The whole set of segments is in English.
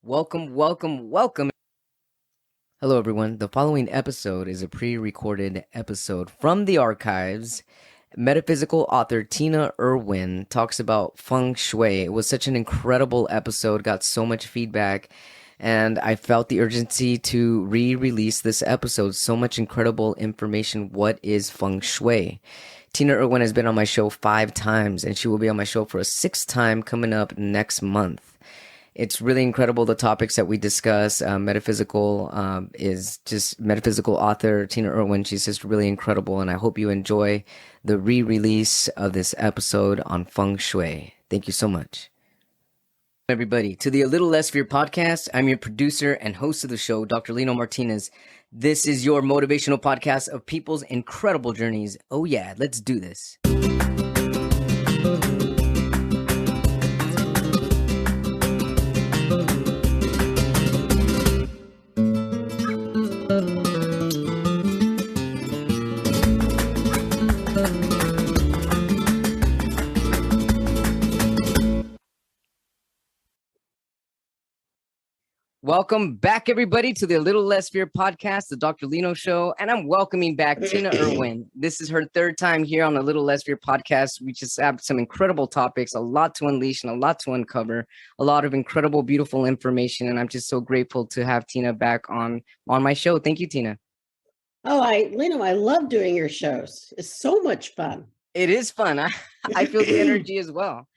Welcome, welcome, welcome. Hello, everyone. The following episode is a pre recorded episode from the archives. Metaphysical author Tina Erwin talks about Feng Shui. It was such an incredible episode, got so much feedback, and I felt the urgency to re-release this episode. So much incredible information. What is Feng Shui? Tina Erwin has been on my show 5 times, and she will be on my show for a 6th time coming up next month. It's really incredible, the topics that we discuss. Metaphysical is just metaphysical author Tina Erwin. She's just really incredible, and I hope you enjoy the re-release of this episode on Feng Shui. Thank you so much. Everybody, to the A Little Less Fear podcast. I'm your producer and host of the show, Dr. Lino Martinez. This is your motivational podcast of people's incredible journeys. Oh yeah, let's do this. Welcome back, everybody, to the A Little Less Fear podcast, the Dr. Lino Show, and I'm welcoming back Tina Erwin. This is her 3rd time here on the Little Less Fear podcast. We just have some incredible topics, a lot to unleash and a lot to uncover, a lot of incredible, beautiful information, and I'm just so grateful to have Tina back on my show. Thank you, Tina. Lino, I love doing your shows. It's so much fun. It is fun. I feel the energy as well.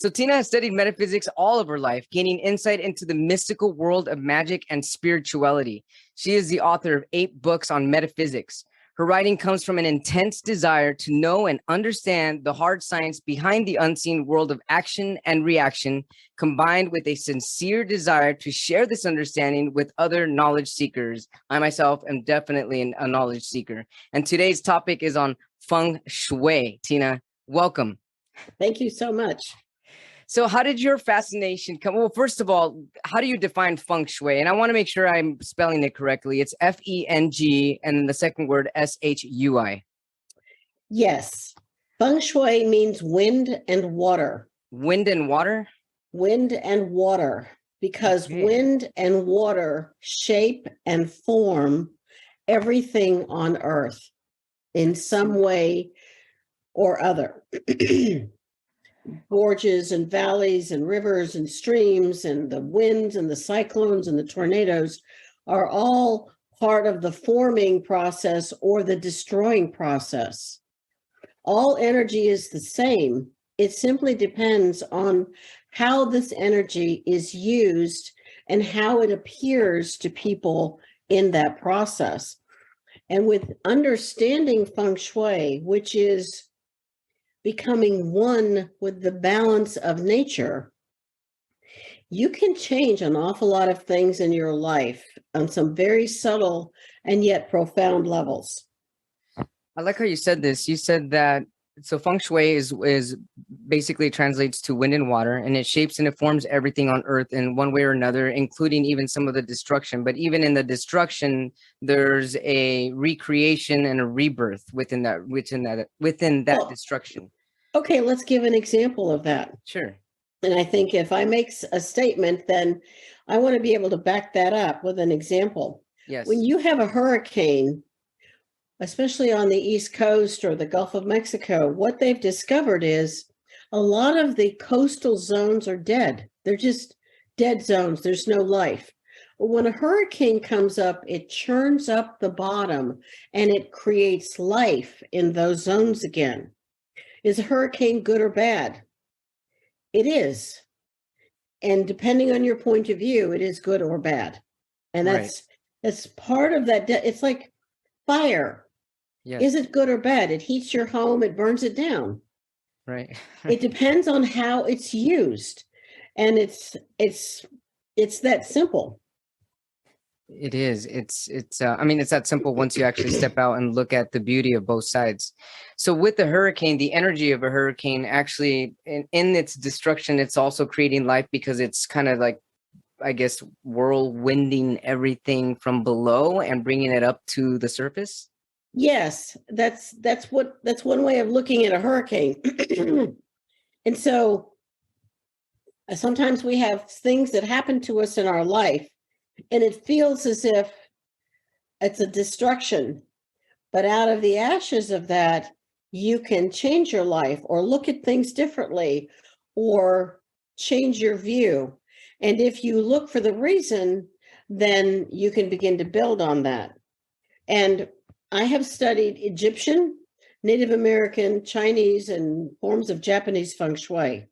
So Tina has studied metaphysics all of her life, gaining insight into the mystical world of magic and spirituality. She is the author of 8 books on metaphysics. Her writing comes from an intense desire to know and understand the hard science behind the unseen world of action and reaction, combined with a sincere desire to share this understanding with other knowledge seekers. I myself am definitely a knowledge seeker. And today's topic is on Feng Shui. Tina, welcome. Thank you so much. So how did your fascination come? Well, first of all, how do you define Feng Shui? And I want to make sure I'm spelling it correctly. It's F-E-N-G and then the second word S-H-U-I. Yes. Feng Shui means wind and water. Wind and water? Wind and water. Because wind and water shape and form everything on earth in some way or other. Gorges and valleys and rivers and streams and the winds and the cyclones and the tornadoes are all part of the forming process or the destroying process. All energy is the same. It simply depends on how this energy is used and how it appears to people in that process. And with understanding Feng Shui, which is becoming one with the balance of nature, you can change an awful lot of things in your life on some very subtle and yet profound levels. I like how you said this. You said that, so Feng Shui is basically translates to wind and water, and it shapes and it forms everything on earth in one way or another, including even some of the destruction. But even in the destruction, there's a recreation and a rebirth within that destruction. Okay, let's give an example of that. Sure. And I think if I make a statement, then I want to be able to back that up with an example. Yes. When you have a hurricane, especially on the East Coast or the Gulf of Mexico, what they've discovered is a lot of the coastal zones are dead. They're just dead zones. There's no life. When a hurricane comes up, it churns up the bottom and it creates life in those zones again. Is a hurricane good or bad? It is. And depending on your point of view, it is good or bad. And that's part of that. It's like fire. Yes. Is it good or bad? It heats your home, it burns it down. Right. It depends on how it's used. And it's that simple. It is. It's that simple once you actually step out and look at the beauty of both sides. So with the hurricane, the energy of a hurricane actually in its destruction, it's also creating life because it's kind of like, I guess, whirlwinding everything from below and bringing it up to the surface. Yes, that's one way of looking at a hurricane. And so Sometimes we have things that happen to us in our life, and it feels as if it's a destruction. But out of the ashes of that, you can change your life or look at things differently or change your view. And if you look for the reason, then you can begin to build on that. And I have studied Egyptian, Native American, Chinese, and forms of Japanese Feng Shui.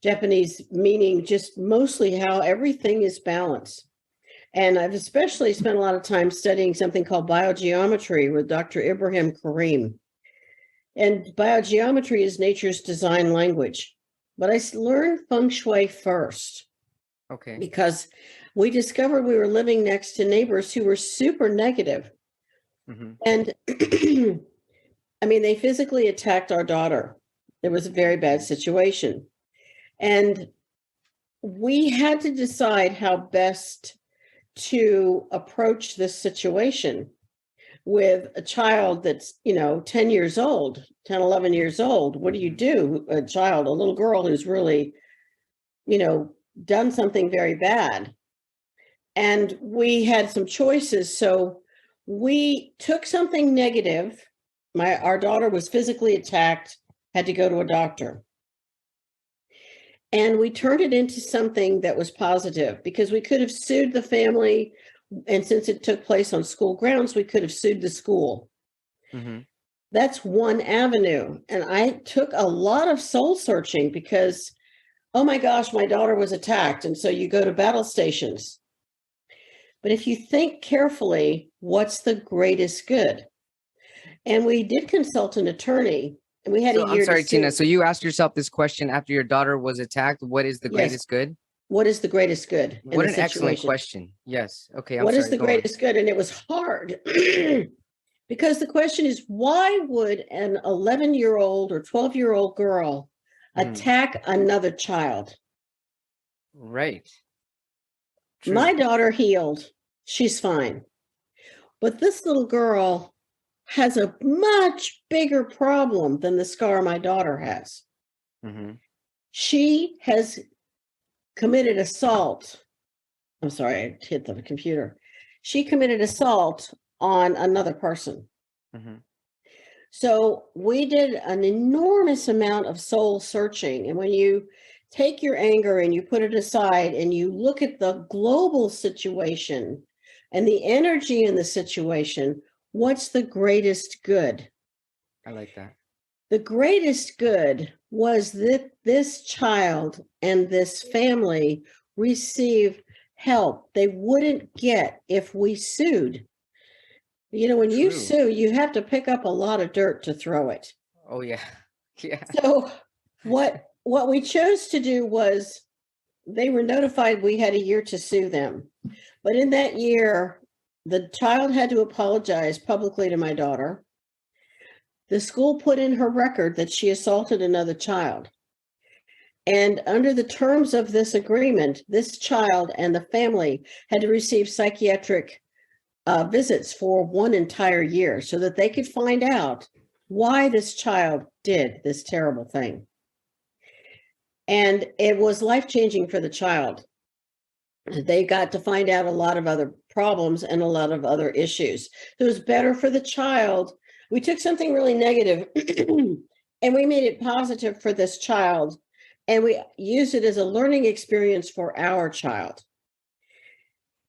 Japanese meaning just mostly how everything is balanced. And I've especially spent a lot of time studying something called biogeometry with Dr. Ibrahim Karim. And biogeometry is nature's design language. But I learned Feng Shui first. Okay. Because we discovered we were living next to neighbors who were super negative. Mm-hmm. And I mean, they physically attacked our daughter. It was a very bad situation. And we had to decide how best to approach this situation with a child that's, 10 years old, 10, 11 years old. What do you do? A child, a little girl who's really, done something very bad. And we had some choices. So we took something negative. Our daughter was physically attacked, had to go to a doctor. And we turned it into something that was positive, because we could have sued the family. And since it took place on school grounds, we could have sued the school. Mm-hmm. That's one avenue. And I took a lot of soul searching because, oh my gosh, my daughter was attacked. And so you go to battle stations. But if you think carefully, what's the greatest good? And we did consult an attorney. And we had a year I'm sorry, to Tina. So you asked yourself this question after your daughter was attacked. What is the greatest good? What is the greatest good? What an excellent question. Yes. Okay. What is the greatest good? And it was hard because the question is, why would an 11-year-old or 12-year-old girl attack another child? Right. True. My daughter healed. She's fine. But this little girl has a much bigger problem than the scar my daughter has. Mm-hmm. She has committed assault. I'm sorry, I hit the computer. She committed assault on another person. Mm-hmm. So we did an enormous amount of soul searching. And when you take your anger and you put it aside and you look at the global situation and the energy in the situation, what's the greatest good? I like that. The greatest good was that this child and this family receive help they wouldn't get if we sued. When you sue, you have to pick up a lot of dirt to throw it. Oh, yeah. Yeah. So what we chose to do was, they were notified we had a year to sue them. But in that year, the child had to apologize publicly to my daughter. The school put in her record that she assaulted another child. And under the terms of this agreement, this child and the family had to receive psychiatric visits for one entire year so that they could find out why this child did this terrible thing. And it was life-changing for the child. They got to find out a lot of other problems and a lot of other issues. It was better for the child. We took something really negative and we made it positive for this child. And we used it as a learning experience for our child.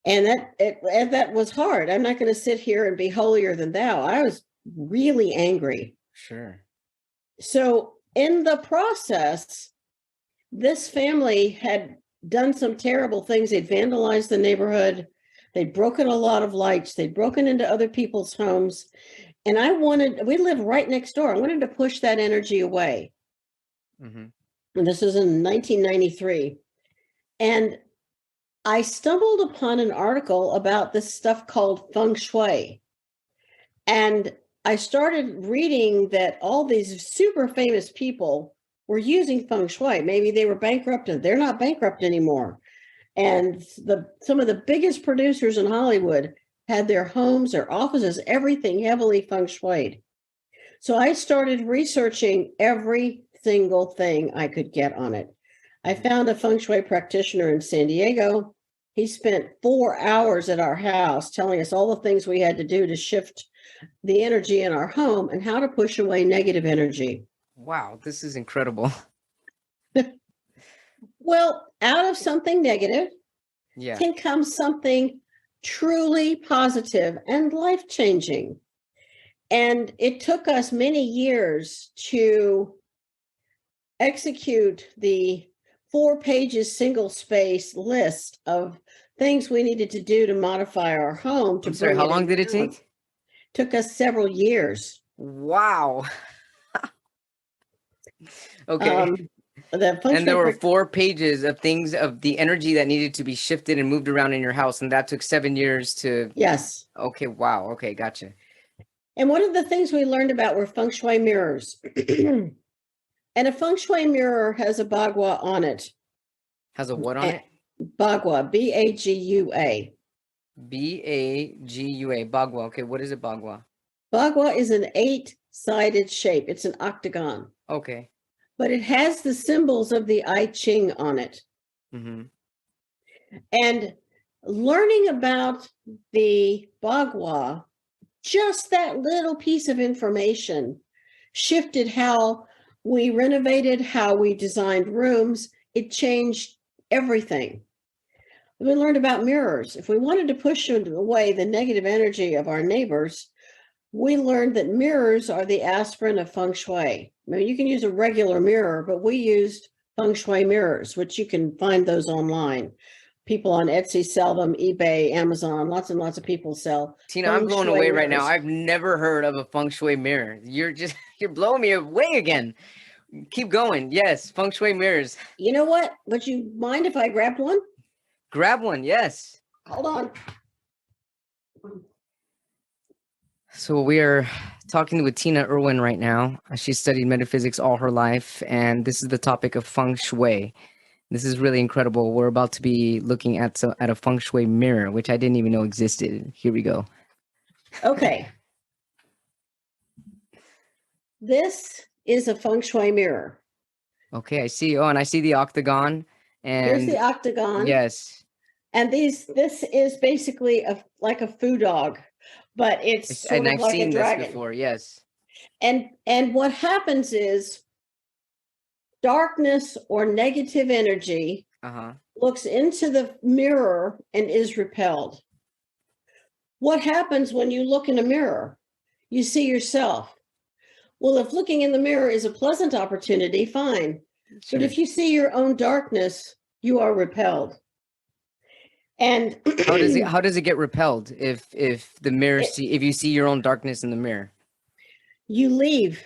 And that was hard. I'm not going to sit here and be holier than thou. I was really angry. Sure. So in the process, this family had done some terrible things. They'd vandalized the neighborhood. They'd broken a lot of lights. They'd broken into other people's homes. And we live right next door. I wanted to push that energy away. Mm-hmm. And this was in 1993. And I stumbled upon an article about this stuff called Feng Shui. And I started reading that all these super famous people were using Feng Shui. Maybe they were bankrupt and they're not bankrupt anymore. And some of the biggest producers in Hollywood had their homes, their offices, everything heavily Feng Shui'd. So I started researching every single thing I could get on it. I found a Feng Shui practitioner in San Diego. He spent 4 hours at our house telling us all the things we had to do to shift the energy in our home and how to push away negative energy. Wow, this is incredible. Well, out of something negative Yeah. can come something truly positive and life-changing. And it took us many years to execute the 4 pages single space list of things we needed to do to modify our home to I'm sorry, bring how it long in did it balance. take? Took us several years. Wow. Okay. The Feng And there Shui were 4 pages of things of the energy that needed to be shifted and moved around in your house, and that took 7 years to. yes. Okay, wow. Okay, gotcha. And one of the things we learned about were Feng Shui mirrors. And a Feng Shui mirror has a bagua on it. Has a what on it? Bagua, Bagua. Bagua. Bagua. Okay, what is a bagua? Bagua is an 8-sided shape. It's an octagon, Okay. but it has the symbols of the I Ching on it. Mm-hmm. And learning about the bagua, just that little piece of information shifted how we renovated, how we designed rooms. It changed everything. We learned about mirrors. If we wanted to push away the negative energy of our neighbors, we learned that mirrors are the aspirin of Feng Shui. I mean, you can use a regular mirror, but we used Feng Shui mirrors, which you can find those online. People on Etsy sell them, eBay, Amazon, lots and lots of people sell. Tina, I'm Feng blown Shui away right now. mirrors. I've never heard of a feng shui mirror. You're blowing me away again. Keep going. Yes, feng shui mirrors. You know what? Would you mind if I grabbed one? Grab one. Yes. Hold on. So we are talking with Tina Erwin right now. She studied metaphysics all her life, and this is the topic of feng shui. This is really incredible. We're about to be looking at a feng shui mirror, which I didn't even know existed. Here we go. Okay. This is a Feng Shui mirror. Okay, I see. Oh, and I see the octagon. And here's the octagon. Yes. And this is basically like a foo dog, but it's sort And of I've like seen a dragon. this before. Yes. And what happens is darkness or negative energy looks into the mirror and is repelled. What happens when you look in a mirror? You see yourself. Well, if looking in the mirror is a pleasant opportunity, fine. Sure. But if you see your own darkness, you are repelled. And how does it get repelled if the mirror if you see your own darkness in the mirror? You leave.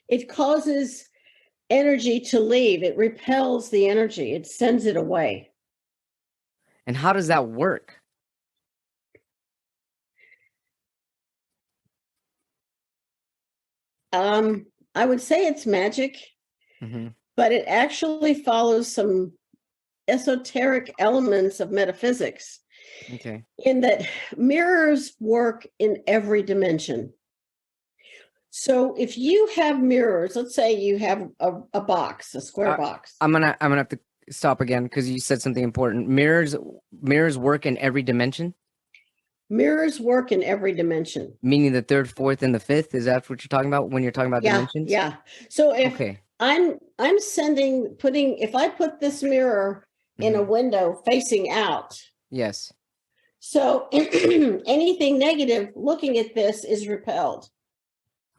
It causes energy to leave. It repels the energy. It sends it away. And how does that work? I would say it's magic, but it actually follows some esoteric elements of metaphysics. Okay. In that mirrors work in every dimension. So if you have mirrors, let's say you have a box, a square box. I'm gonna have to stop again because you said something important. Mirrors work in every dimension? Mirrors work in every dimension. Meaning the third, fourth, and the fifth? Is that what you're talking about when you're talking about dimensions? Yeah. So if I'm if I put this mirror in a window facing out. Yes. So anything negative looking at this is repelled.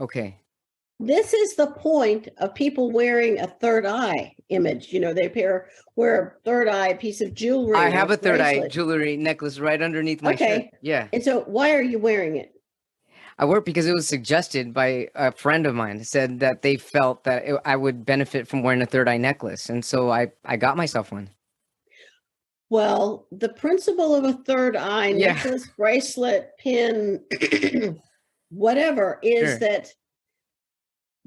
Okay. This is the point of people wearing a third eye image. You know, they wear a third eye piece of jewelry. I have a third eye jewelry necklace right underneath my shirt. Yeah. And so why are you wearing it? I wear it because it was suggested by a friend of mine. Said that they felt that I would benefit from wearing a third eye necklace. And so I got myself one. Well, the principle of a third eye necklace, bracelet, pin, whatever, is that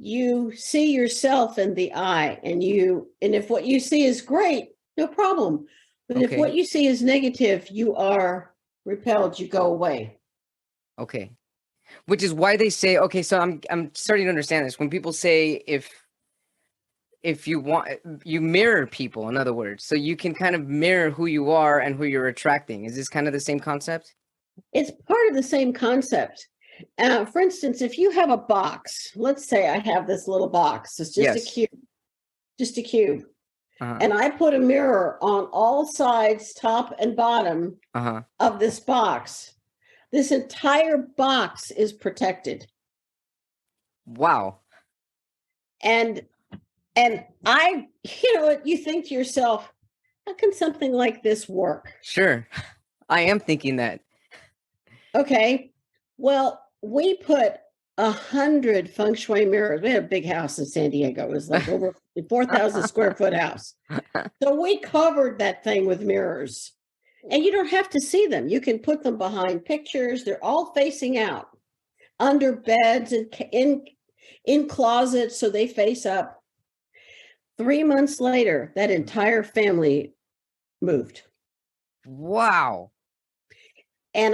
you see yourself in the eye, and if what you see is great, no problem. But if what you see is negative, you are repelled, you go away. Okay. Which is why they say, so I'm starting to understand this. When people say if if you want, you mirror people, in other words, so you can kind of mirror who you are and who you're attracting. Is this kind of the same concept? It's part of the same concept. For instance, if you have a box, let's say I have this little box, it's just a Yes. cube, just a cube. Uh-huh. And I put a mirror on all sides, top and bottom Uh-huh. of this box. This entire box is protected. Wow. And I, you think to yourself, how can something like this work? Sure. I am thinking that. Okay. Well, we put 100 feng shui mirrors. We had a big house in San Diego. It was like over 4,000 square foot house. So we covered that thing with mirrors. And you don't have to see them. You can put them behind pictures. They're all facing out, under beds and in closets, so they face up. 3 months later, that entire family moved. Wow. And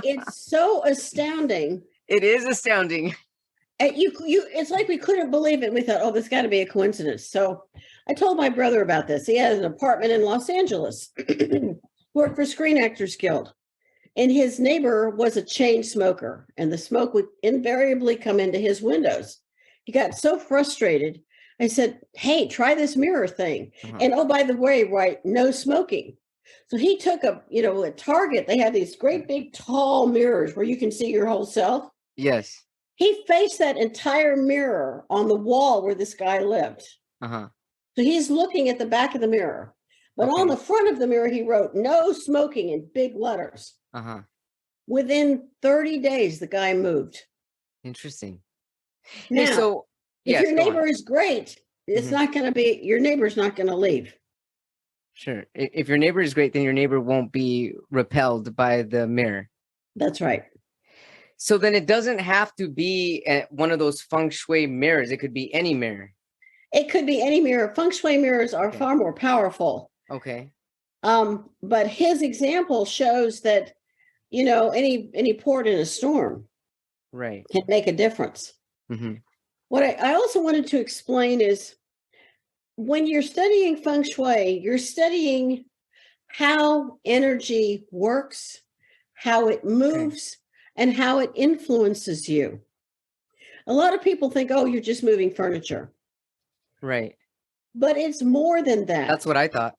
it's so astounding. It is astounding. And it's like we couldn't believe it. We thought, oh, this got to be a coincidence. So I told my brother about this. He has an apartment in Los Angeles, worked for Screen Actors Guild. And his neighbor was a chain smoker, and the smoke would invariably come into his windows. He got so frustrated. I said, hey, try this mirror thing. Uh-huh. And oh, by the way, right, no smoking. So he took at Target, they had these great big tall mirrors where you can see your whole self. Yes. He faced that entire mirror on the wall where this guy lived. Uh-huh. So he's looking at the back of the mirror. But Okay. on the front of the mirror, he wrote, no smoking in big letters. Uh-huh. Within 30 days, the guy moved. Interesting. Now, Hey, so if yes, your go on. neighbor is great, it's not going to be, your neighbor's not going to leave. Sure. If your neighbor is great, then your neighbor won't be repelled by the mirror. That's right. So then it doesn't have to be one of those feng shui mirrors. It could be any mirror. It could be any mirror. Feng shui mirrors are far more powerful. Okay. But his example shows that, any port in a storm Right. can make a difference. Mm-hmm. What I also wanted to explain is when you're studying feng shui, you're studying how energy works, how it moves, and how it influences you. A lot of people think, oh, you're just moving furniture. Right. But it's more than that. That's what I thought.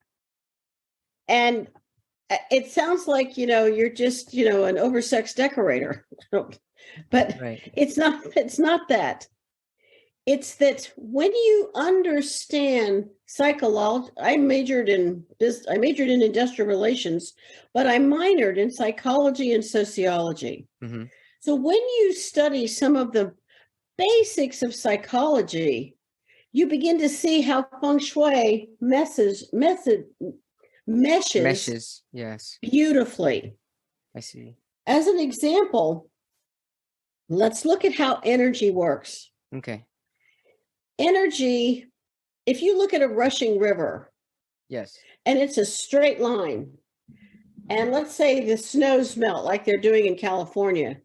And it sounds like, you're just, an oversexed decorator. But it's not that. It's that when you understand psychology, I majored in industrial relations, but I minored in psychology and sociology. Mm-hmm. So when you study some of the basics of psychology, you begin to see how feng shui meshes Yes. beautifully. I see. As an example, let's look at how energy works. Okay. Energy, if you look at a rushing river, Yes. and it's a straight line, and let's say the snows melt like they're doing in California,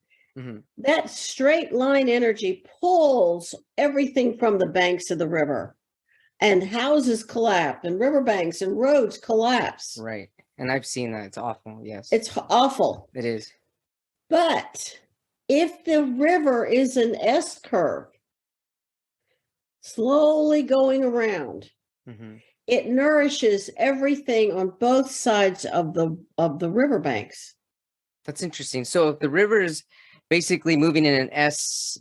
that straight line energy pulls everything from the banks of the river, and houses collapse, and riverbanks and roads collapse. Right. And I've seen that. It's awful. Yes. It's awful. It is. But if the river is an S curve, slowly going around, it nourishes everything on both sides of the riverbanks. That's interesting. So if the river is basically moving in an S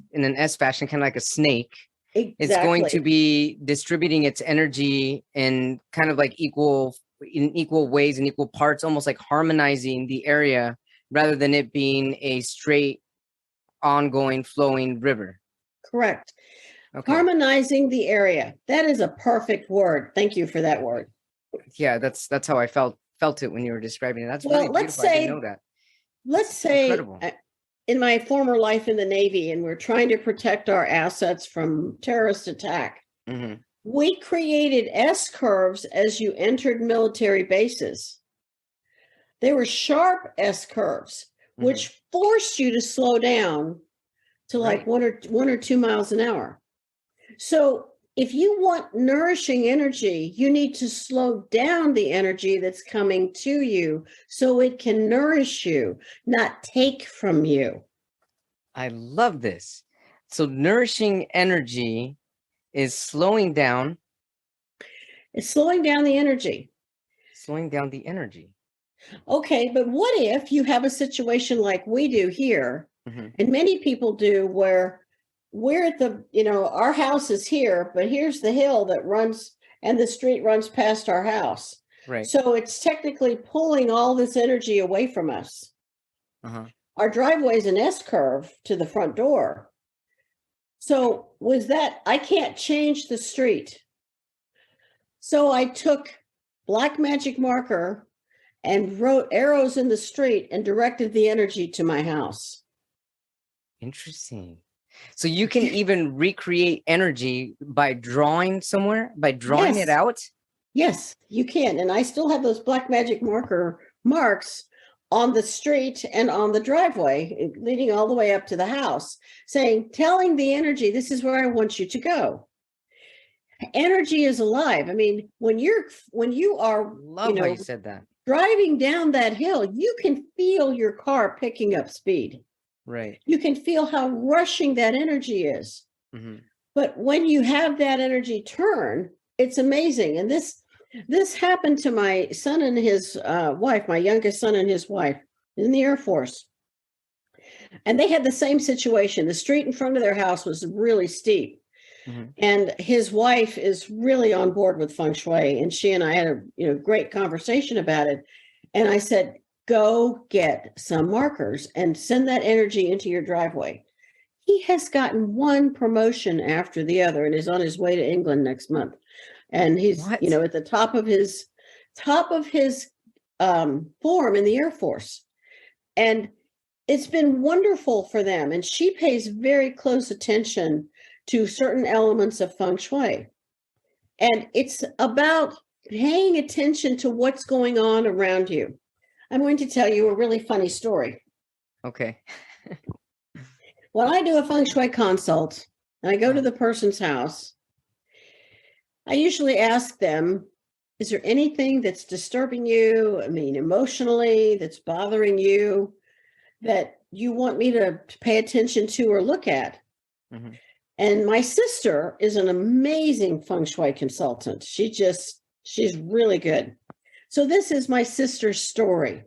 fashion, kind of like a snake, it's going to be distributing its energy in kind of like equal ways and equal parts, almost like harmonizing the area rather than it being a straight, ongoing, flowing river. Correct. Okay. Harmonizing the area. That is a perfect word. Thank you for that word. Yeah, that's how I felt it when you were describing it. That's well, really beautiful. I didn't know that. Let's say incredible. In my former life in the Navy, and we're trying to protect our assets from terrorist attack, we created S curves as you entered military bases. They were sharp S curves, which forced you to slow down to like 1 or 2 miles an hour. So if you want nourishing energy, you need to slow down the energy that's coming to you so it can nourish you, not take from you. I love this. So nourishing energy is slowing down. It's slowing down the energy. Slowing down the energy. Okay, but what if you have a situation like we do here, and many people do, where we're at the, our house is here, but here's the hill that runs and the street runs past our house. Right. So it's technically pulling all this energy away from us. Our driveway is an S-curve to the front door. So with that, I can't change the street. So I took black magic marker and wrote arrows in the street and directed the energy to my house. Interesting. So you can even recreate energy by drawing somewhere, by drawing it out? Yes, you can. And I still have those black magic marker marks on the street and on the driveway, leading all the way up to the house, telling the energy, this is where I want you to go. Energy is alive. I mean, when you are, Love how you said that. Driving down that hill, you can feel your car picking up speed. Right. You can feel how rushing that energy is. But when you have that energy turn, it's amazing. And this happened to my son and his wife, my youngest son and his wife in the Air Force. And they had the same situation. The street in front of their house was really steep. And his wife is really on board with Feng Shui. And she and I had a great conversation about it. And I said, go get some markers and send that energy into your driveway. He has gotten one promotion after the other and is on his way to England next month. And he's, at the top of his form in the Air Force. And it's been wonderful for them. And she pays very close attention to certain elements of Feng Shui. And it's about paying attention to what's going on around you. I'm going to tell you a really funny story. Okay. When I do a Feng Shui consult and I go to the person's house, I usually ask them, is there anything that's disturbing you? I mean, emotionally, that's bothering you, that you want me to pay attention to or look at? And my sister is an amazing Feng Shui consultant. She's really good. So this is my sister's story.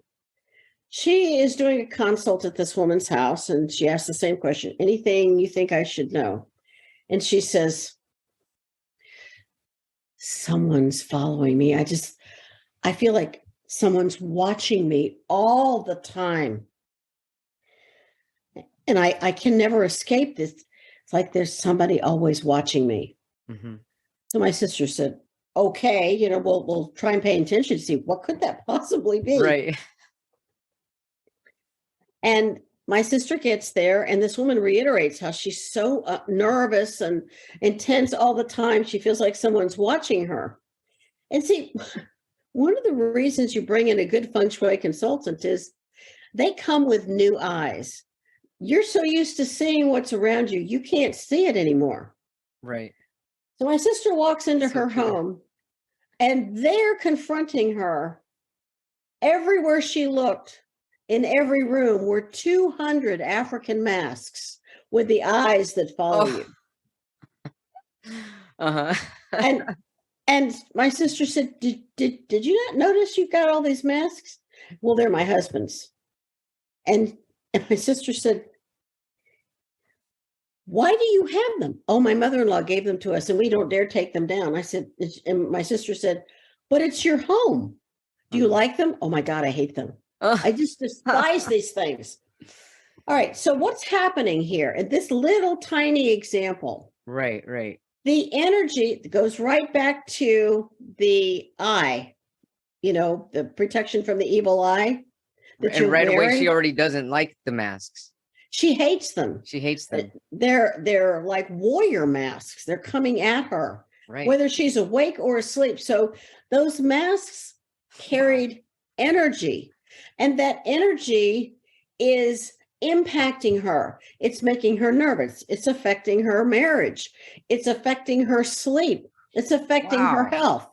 She is doing a consult at this woman's house, and she asked the same question, anything you think I should know? And she says, someone's following me. I feel like someone's watching me all the time. And I can never escape this. It's like there's somebody always watching me. So my sister said, okay, we'll try and pay attention to see what could that possibly be. Right. And my sister gets there, and this woman reiterates how she's so nervous and intense all the time. She feels like someone's watching her. And see, one of the reasons you bring in a good Feng Shui consultant is they come with new eyes. You're so used to seeing what's around you, you can't see it anymore. Right. So my sister walks into her home, and they're confronting her. Everywhere she looked, in every room, were 200 African masks with the eyes that follow you. And my sister said, did you not notice you've got all these masks? Well, they're my husband's. And my sister said, why do you have them? Oh, my mother-in-law gave them to us and we don't dare take them down. I said, and my sister said, but it's your home. Do you like them? Oh my God, I hate them. I just despise these things. All right. So what's happening here in this little tiny example? Right. The energy goes right back to the eye, the protection from the evil eye. And right away, she already doesn't like the masks. She hates them. They're like warrior masks. They're coming at her, right, whether she's awake or asleep. So those masks carried energy, and that energy is impacting her. It's making her nervous. It's affecting her marriage. It's affecting her sleep. It's affecting her Wow. health.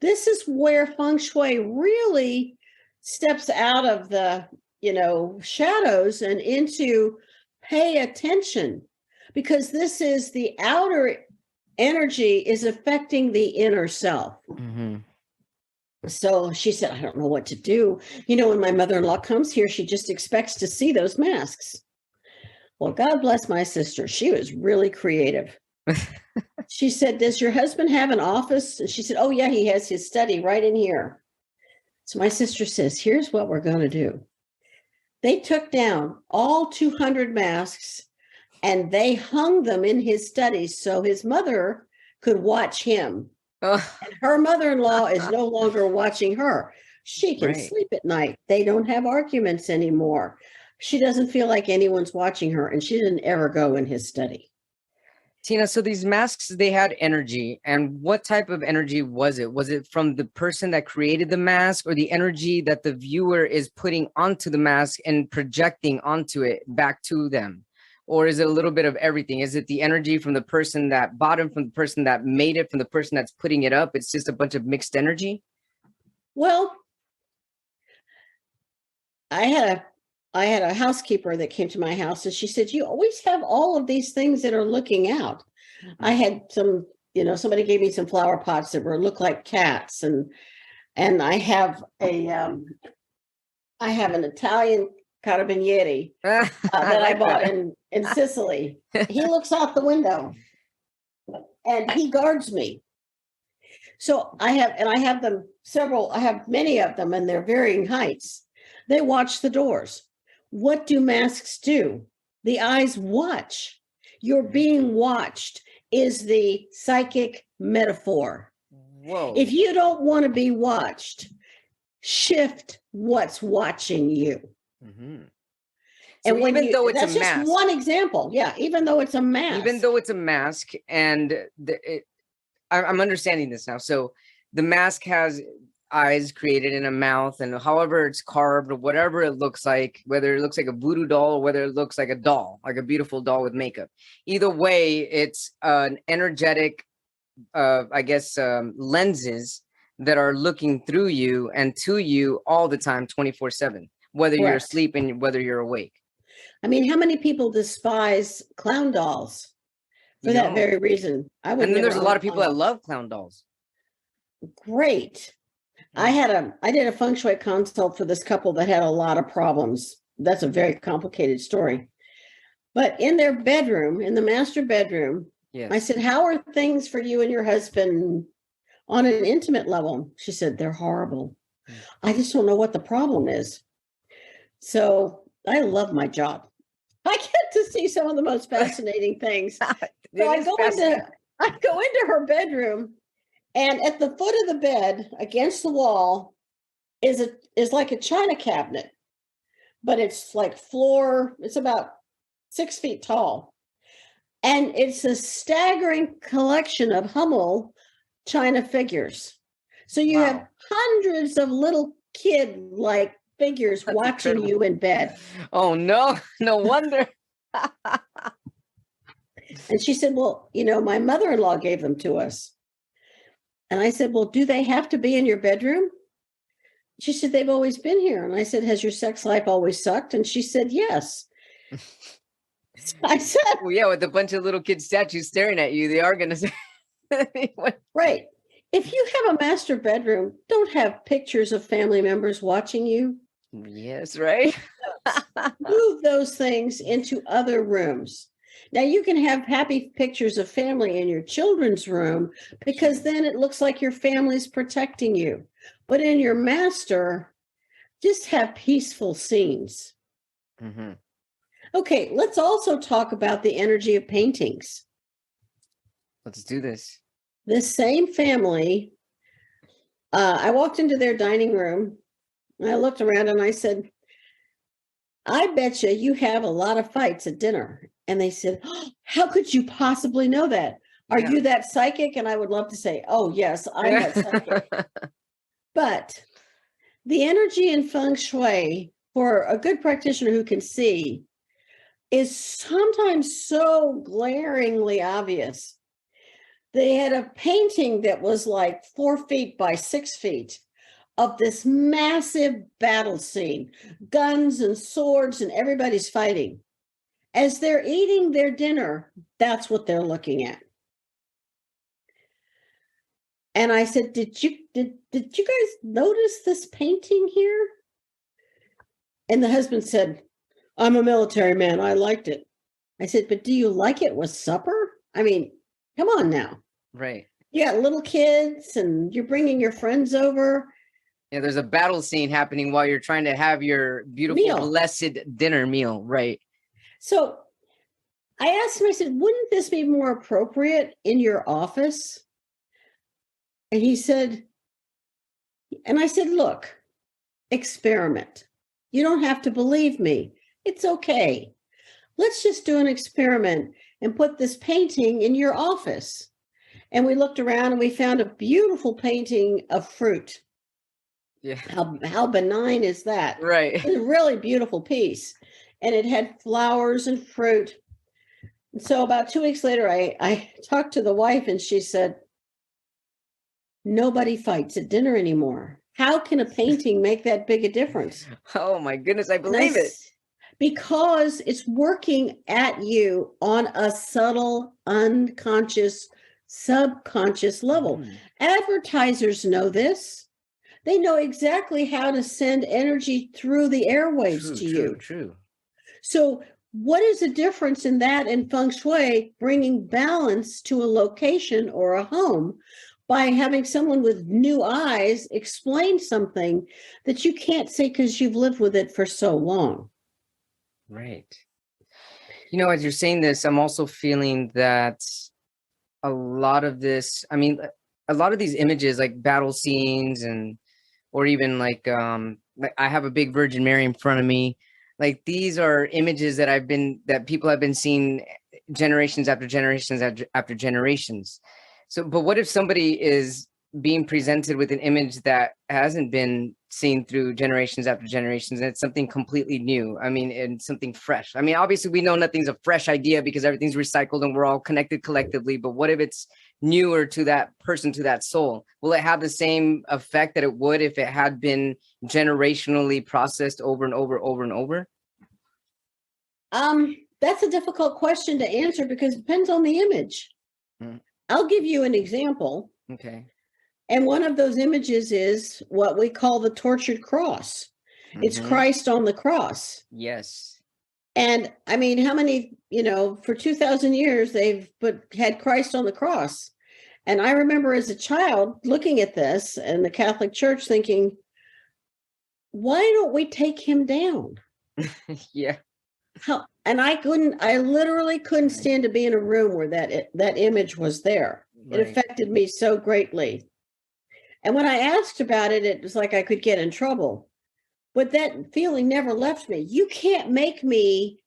This is where Feng Shui really steps out of the, shadows and into pay attention, because this is the outer energy is affecting the inner self. Mm-hmm. So she said, I don't know what to do. When my mother-in-law comes here, she just expects to see those masks. Well, God bless my sister. She was really creative. She said, does your husband have an office? And she said, oh, yeah, he has his study right in here. So my sister says, here's what we're going to do. They took down all 200 masks and they hung them in his study so his mother could watch him. Oh. And her mother-in-law is no longer watching her. She can sleep at night. They don't have arguments anymore. She doesn't feel like anyone's watching her, and she didn't ever go in his study. Tina, so these masks, they had energy. And what type of energy was it? Was it from the person that created the mask, or the energy that the viewer is putting onto the mask and projecting onto it back to them? Or is it a little bit of everything? Is it the energy from the person that bought it, from the person that made it, from the person that's putting it up? It's just a bunch of mixed energy? Well, I had a housekeeper that came to my house, and she said, you always have all of these things that are looking out. I had some, somebody gave me some flower pots that look like cats. And I have an Italian carabinieri that I bought in Sicily. He looks out the window and he guards me. So I have many of them, and they're varying heights. They watch the doors. What do masks do? The eyes watch. You're being watched is the psychic metaphor. Whoa. If you don't want to be watched, shift what's watching you. Mm-hmm. So and even though it's that's a mask, just one example. Yeah, even though it's a mask. Even though it's a mask, and I'm understanding this now. So the mask has eyes created in a mouth, and however it's carved, or whatever it looks like, whether it looks like a voodoo doll or whether it looks like a doll, like a beautiful doll with makeup. Either way, it's an energetic, lenses that are looking through you and to you all the time, 24/7, whether Correct. you're asleep and whether you're awake. I mean, how many people despise clown dolls for that very reason? And then there's a lot of people that love clown dolls. Great. I did a Feng Shui consult for this couple that had a lot of problems. That's a very complicated story. But in their bedroom, in the master bedroom, yes. I said, how are things for you and your husband on an intimate level? She said, they're horrible. I just don't know what the problem is. So I love my job. I get to see some of the most fascinating things. So I go into her bedroom, and at the foot of the bed, against the wall, is like a china cabinet, but it's like floor. It's about 6 feet tall, and it's a staggering collection of Hummel china figures. So you have hundreds of little kid-like figures watching you in bed. Oh no wonder. And she said, well, my mother-in-law gave them to us. And I said, well, do they have to be in your bedroom? She said, they've always been here. And I said, has your sex life always sucked? And she said, yes. I said, well, yeah, with a bunch of little kid statues staring at you, they are going to say. Right. If you have a master bedroom, don't have pictures of family members watching you. Yes, right. Move those things into other rooms. Now you can have happy pictures of family in your children's room, because then it looks like your family's protecting you. But in your master, just have peaceful scenes. Mm-hmm. Okay, let's also talk about the energy of paintings. Let's do this. This same family, I walked into their dining room. I looked around and I said, I bet you have a lot of fights at dinner. And they said, oh, how could you possibly know that? Are you that psychic? And I would love to say, oh, yes, I'm that psychic. But the energy in Feng Shui for a good practitioner who can see is sometimes so glaringly obvious. They had a painting that was like 4 feet by 6 feet of this massive battle scene, guns and swords, and everybody's fighting. As they're eating their dinner, that's what they're looking at. And I said, did you guys notice this painting here? And the husband said, I'm a military man. I liked it. I said, but do you like it with supper? I mean, come on now. Right. You got little kids and you're bringing your friends over. Yeah, there's a battle scene happening while you're trying to have your beautiful, blessed dinner meal. Right. So I asked him, I said, wouldn't this be more appropriate in your office? And he said, and I said, look, experiment. You don't have to believe me. It's okay. Let's just do an experiment and put this painting in your office. And we looked around and we found a beautiful painting of fruit. Yeah. How benign is that? Right. It's a really beautiful piece. And it had flowers and fruit. And so about 2 weeks later, I talked to the wife and she said, nobody fights at dinner anymore. How can a painting make that big a difference? Oh my goodness, I believe it. Because it's working at you on a subtle, unconscious, subconscious level. Advertisers know this. They know exactly how to send energy through the airwaves to you. True. So what is the difference in that and Feng Shui bringing balance to a location or a home by having someone with new eyes explain something that you can't see because you've lived with it for so long? Right. You know, as you're saying this, I'm also feeling that a lot of this, I mean, a lot of these images like battle scenes or even like I have a big Virgin Mary in front of me. Like these are images that people have been seeing generations after generations after generations. So, but what if somebody is being presented with an image that hasn't been seen through generations after generations, and it's something completely new? I mean, and something fresh. I mean, obviously we know nothing's a fresh idea because everything's recycled and we're all connected collectively. But what if it's newer to that person, to that soul? Will it have the same effect that it would if it had been generationally processed over and over and over? That's a difficult question to answer because it depends on the image. I'll give you an example. Okay. And one of those images is what we call the tortured cross. It's Christ on the cross. Yes. And I mean, how many, for 2,000 years, they've had Christ on the cross. And I remember as a child looking at this in the Catholic Church thinking, why don't we take him down? Yeah. And I literally couldn't stand to be in a room where that image was there. Right. It affected me so greatly. And when I asked about it, it was like I could get in trouble. But that feeling never left me. You can't make me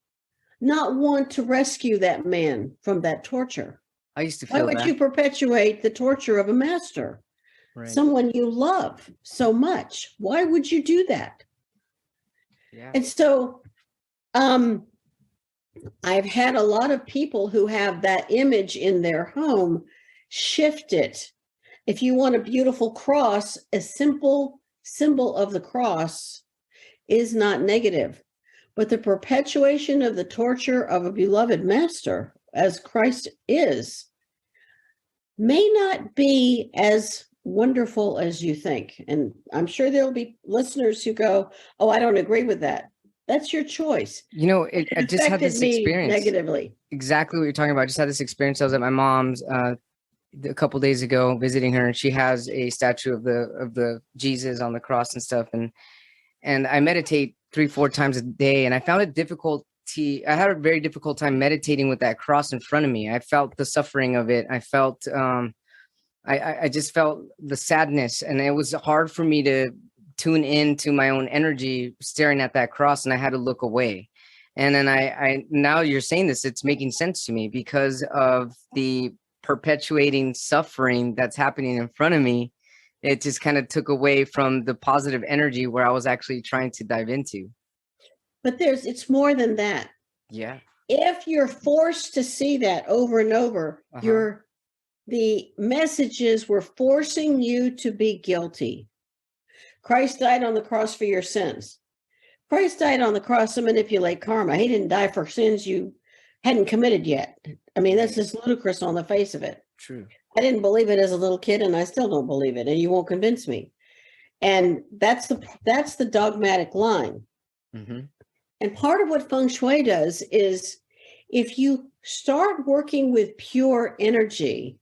not want to rescue that man from that torture. I used to feel Why would you perpetuate the torture of a master? Right. Someone you love so much. Why would you do that? Yeah. And so I've had a lot of people who have that image in their home shift it. If you want a beautiful cross, a simple symbol of the cross is not negative. But the perpetuation of the torture of a beloved master, as Christ is, may not be as wonderful as you think. And I'm sure there'll be listeners who go, oh, I don't agree with that. That's your choice. I just had this experience negatively. Exactly what you're talking about. I just had this experience. I was at my mom's a couple of days ago visiting her, and she has a statue of the Jesus on the cross and stuff. And I meditate 3-4 times a day, and I found it difficult. I had a very difficult time meditating with that cross in front of me. I felt the suffering of it. I felt I just felt the sadness, and it was hard for me to tune into my own energy staring at that cross, and I had to look away. And then I now you're saying this, it's making sense to me because of the perpetuating suffering that's happening in front of me. It just kind of took away from the positive energy where I was actually trying to dive into. But it's more than that. Yeah. If you're forced to see that over and over, the messages were forcing you to be guilty. Christ died on the cross for your sins. Christ died on the cross to manipulate karma. He didn't die for sins you hadn't committed yet. I mean, that's just ludicrous on the face of it. True. I didn't believe it as a little kid, and I still don't believe it, and you won't convince me. And that's the dogmatic line. Mm-hmm. And part of what Feng Shui does is, if you start working with pure energy,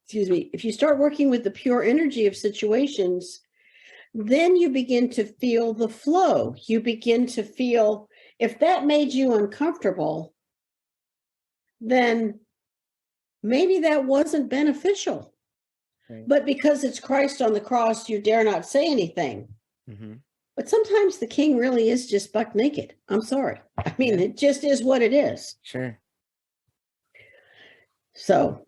if you start working with the pure energy of situations, then you begin to feel the flow. You begin to feel, if that made you uncomfortable, then maybe that wasn't beneficial. Right. But because it's Christ on the cross, you dare not say anything. Mm-hmm. But sometimes the king really is just buck naked. I'm sorry. I mean, It just is what it is. Sure. So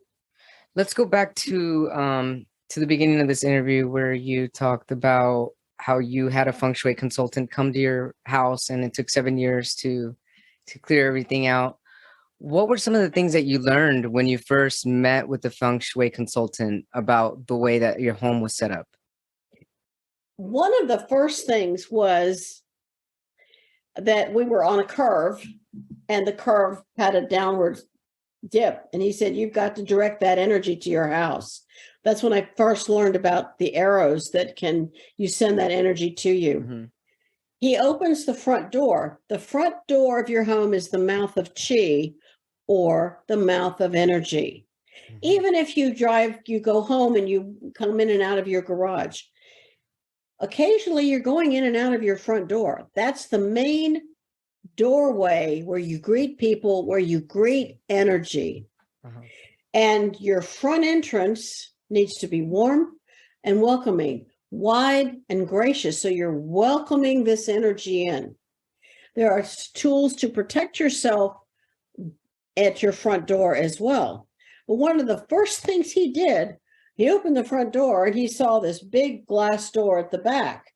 let's go back to the beginning of this interview where you talked about how you had a Feng Shui consultant come to your house and it took 7 years to clear everything out. What were some of the things that you learned when you first met with the Feng Shui consultant about the way that your home was set up? One of the first things was that we were on a curve, and the curve had a downward dip. And he said, you've got to direct that energy to your house. That's when I first learned about the arrows that you send that energy to you. Mm-hmm. He opens the front door. The front door of your home is the mouth of chi, or the mouth of energy. Mm-hmm. Even if you go home and you come in and out of your garage, occasionally you're going in and out of your front door. That's the main doorway where you greet people, where you greet energy. Uh-huh. And your front entrance needs to be warm and welcoming, wide and gracious, so you're welcoming this energy in. There are tools to protect yourself at your front door as well. But one of the first things he did, he opened the front door and he saw this big glass door at the back.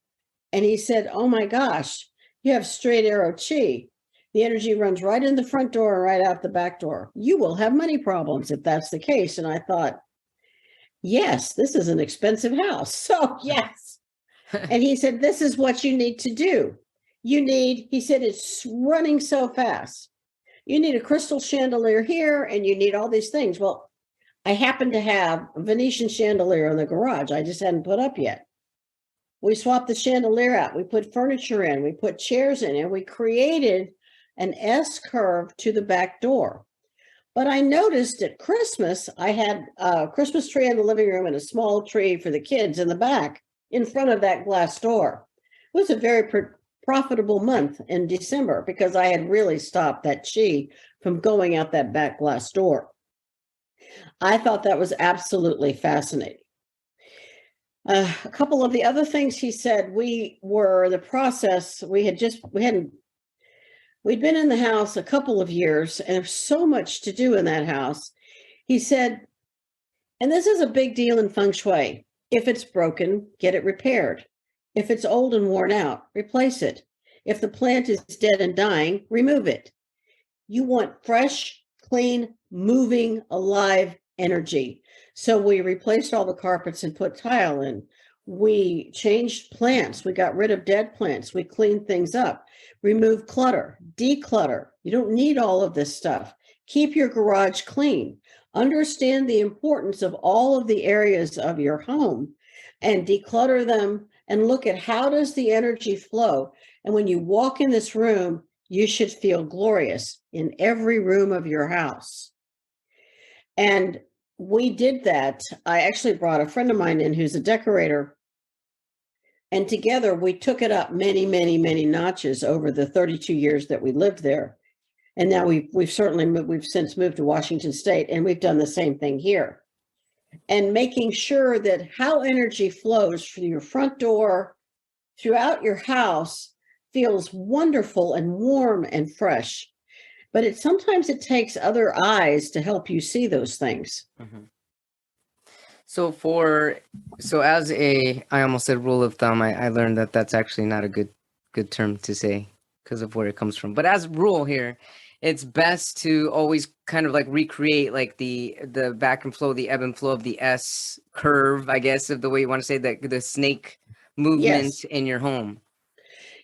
And he said, oh my gosh, you have straight arrow chi. The energy runs right in the front door and right out the back door. You will have money problems if that's the case. And I thought, yes, this is an expensive house. So yes. And he said, this is what you need to do. He said, it's running so fast. You need a crystal chandelier here, and you need all these things. Well, I happen to have a Venetian chandelier in the garage. I just hadn't put up yet. We swapped the chandelier out. We put furniture in. We put chairs in, and we created an S curve to the back door. But I noticed at Christmas, I had a Christmas tree in the living room and a small tree for the kids in the back in front of that glass door. It was a very profitable month in December because I had really stopped that chi from going out that back glass door. I thought that was absolutely fascinating. A couple of the other things he said, we'd been in the house a couple of years, and there's so much to do in that house. He said, and this is a big deal in Feng Shui, if it's broken, get it repaired. If it's old and worn out, replace it. If the plant is dead and dying, remove it. You want fresh, clean, moving, alive energy. So we replaced all the carpets and put tile in. We changed plants. We got rid of dead plants. We cleaned things up. Remove clutter, declutter. You don't need all of this stuff. Keep your garage clean. Understand the importance of all of the areas of your home and declutter them and look at how does the energy flow. And when you walk in this room, you should feel glorious in every room of your house. And we did that. I actually brought a friend of mine in who's a decorator. And together we took it up many, many, many notches over the 32 years that we lived there. And now we've since moved to Washington State, and we've done the same thing here. And making sure that how energy flows from your front door throughout your house feels wonderful and warm and fresh. But sometimes it takes other eyes to help you see those things. Mm-hmm. So as I almost said rule of thumb, I learned that that's actually not a good term to say. because of where it comes from. But as a rule here, it's best to always kind of like recreate like the back and flow, the ebb and flow of the S curve, I guess, of the way you want to say that, the snake movement Yes, in your home.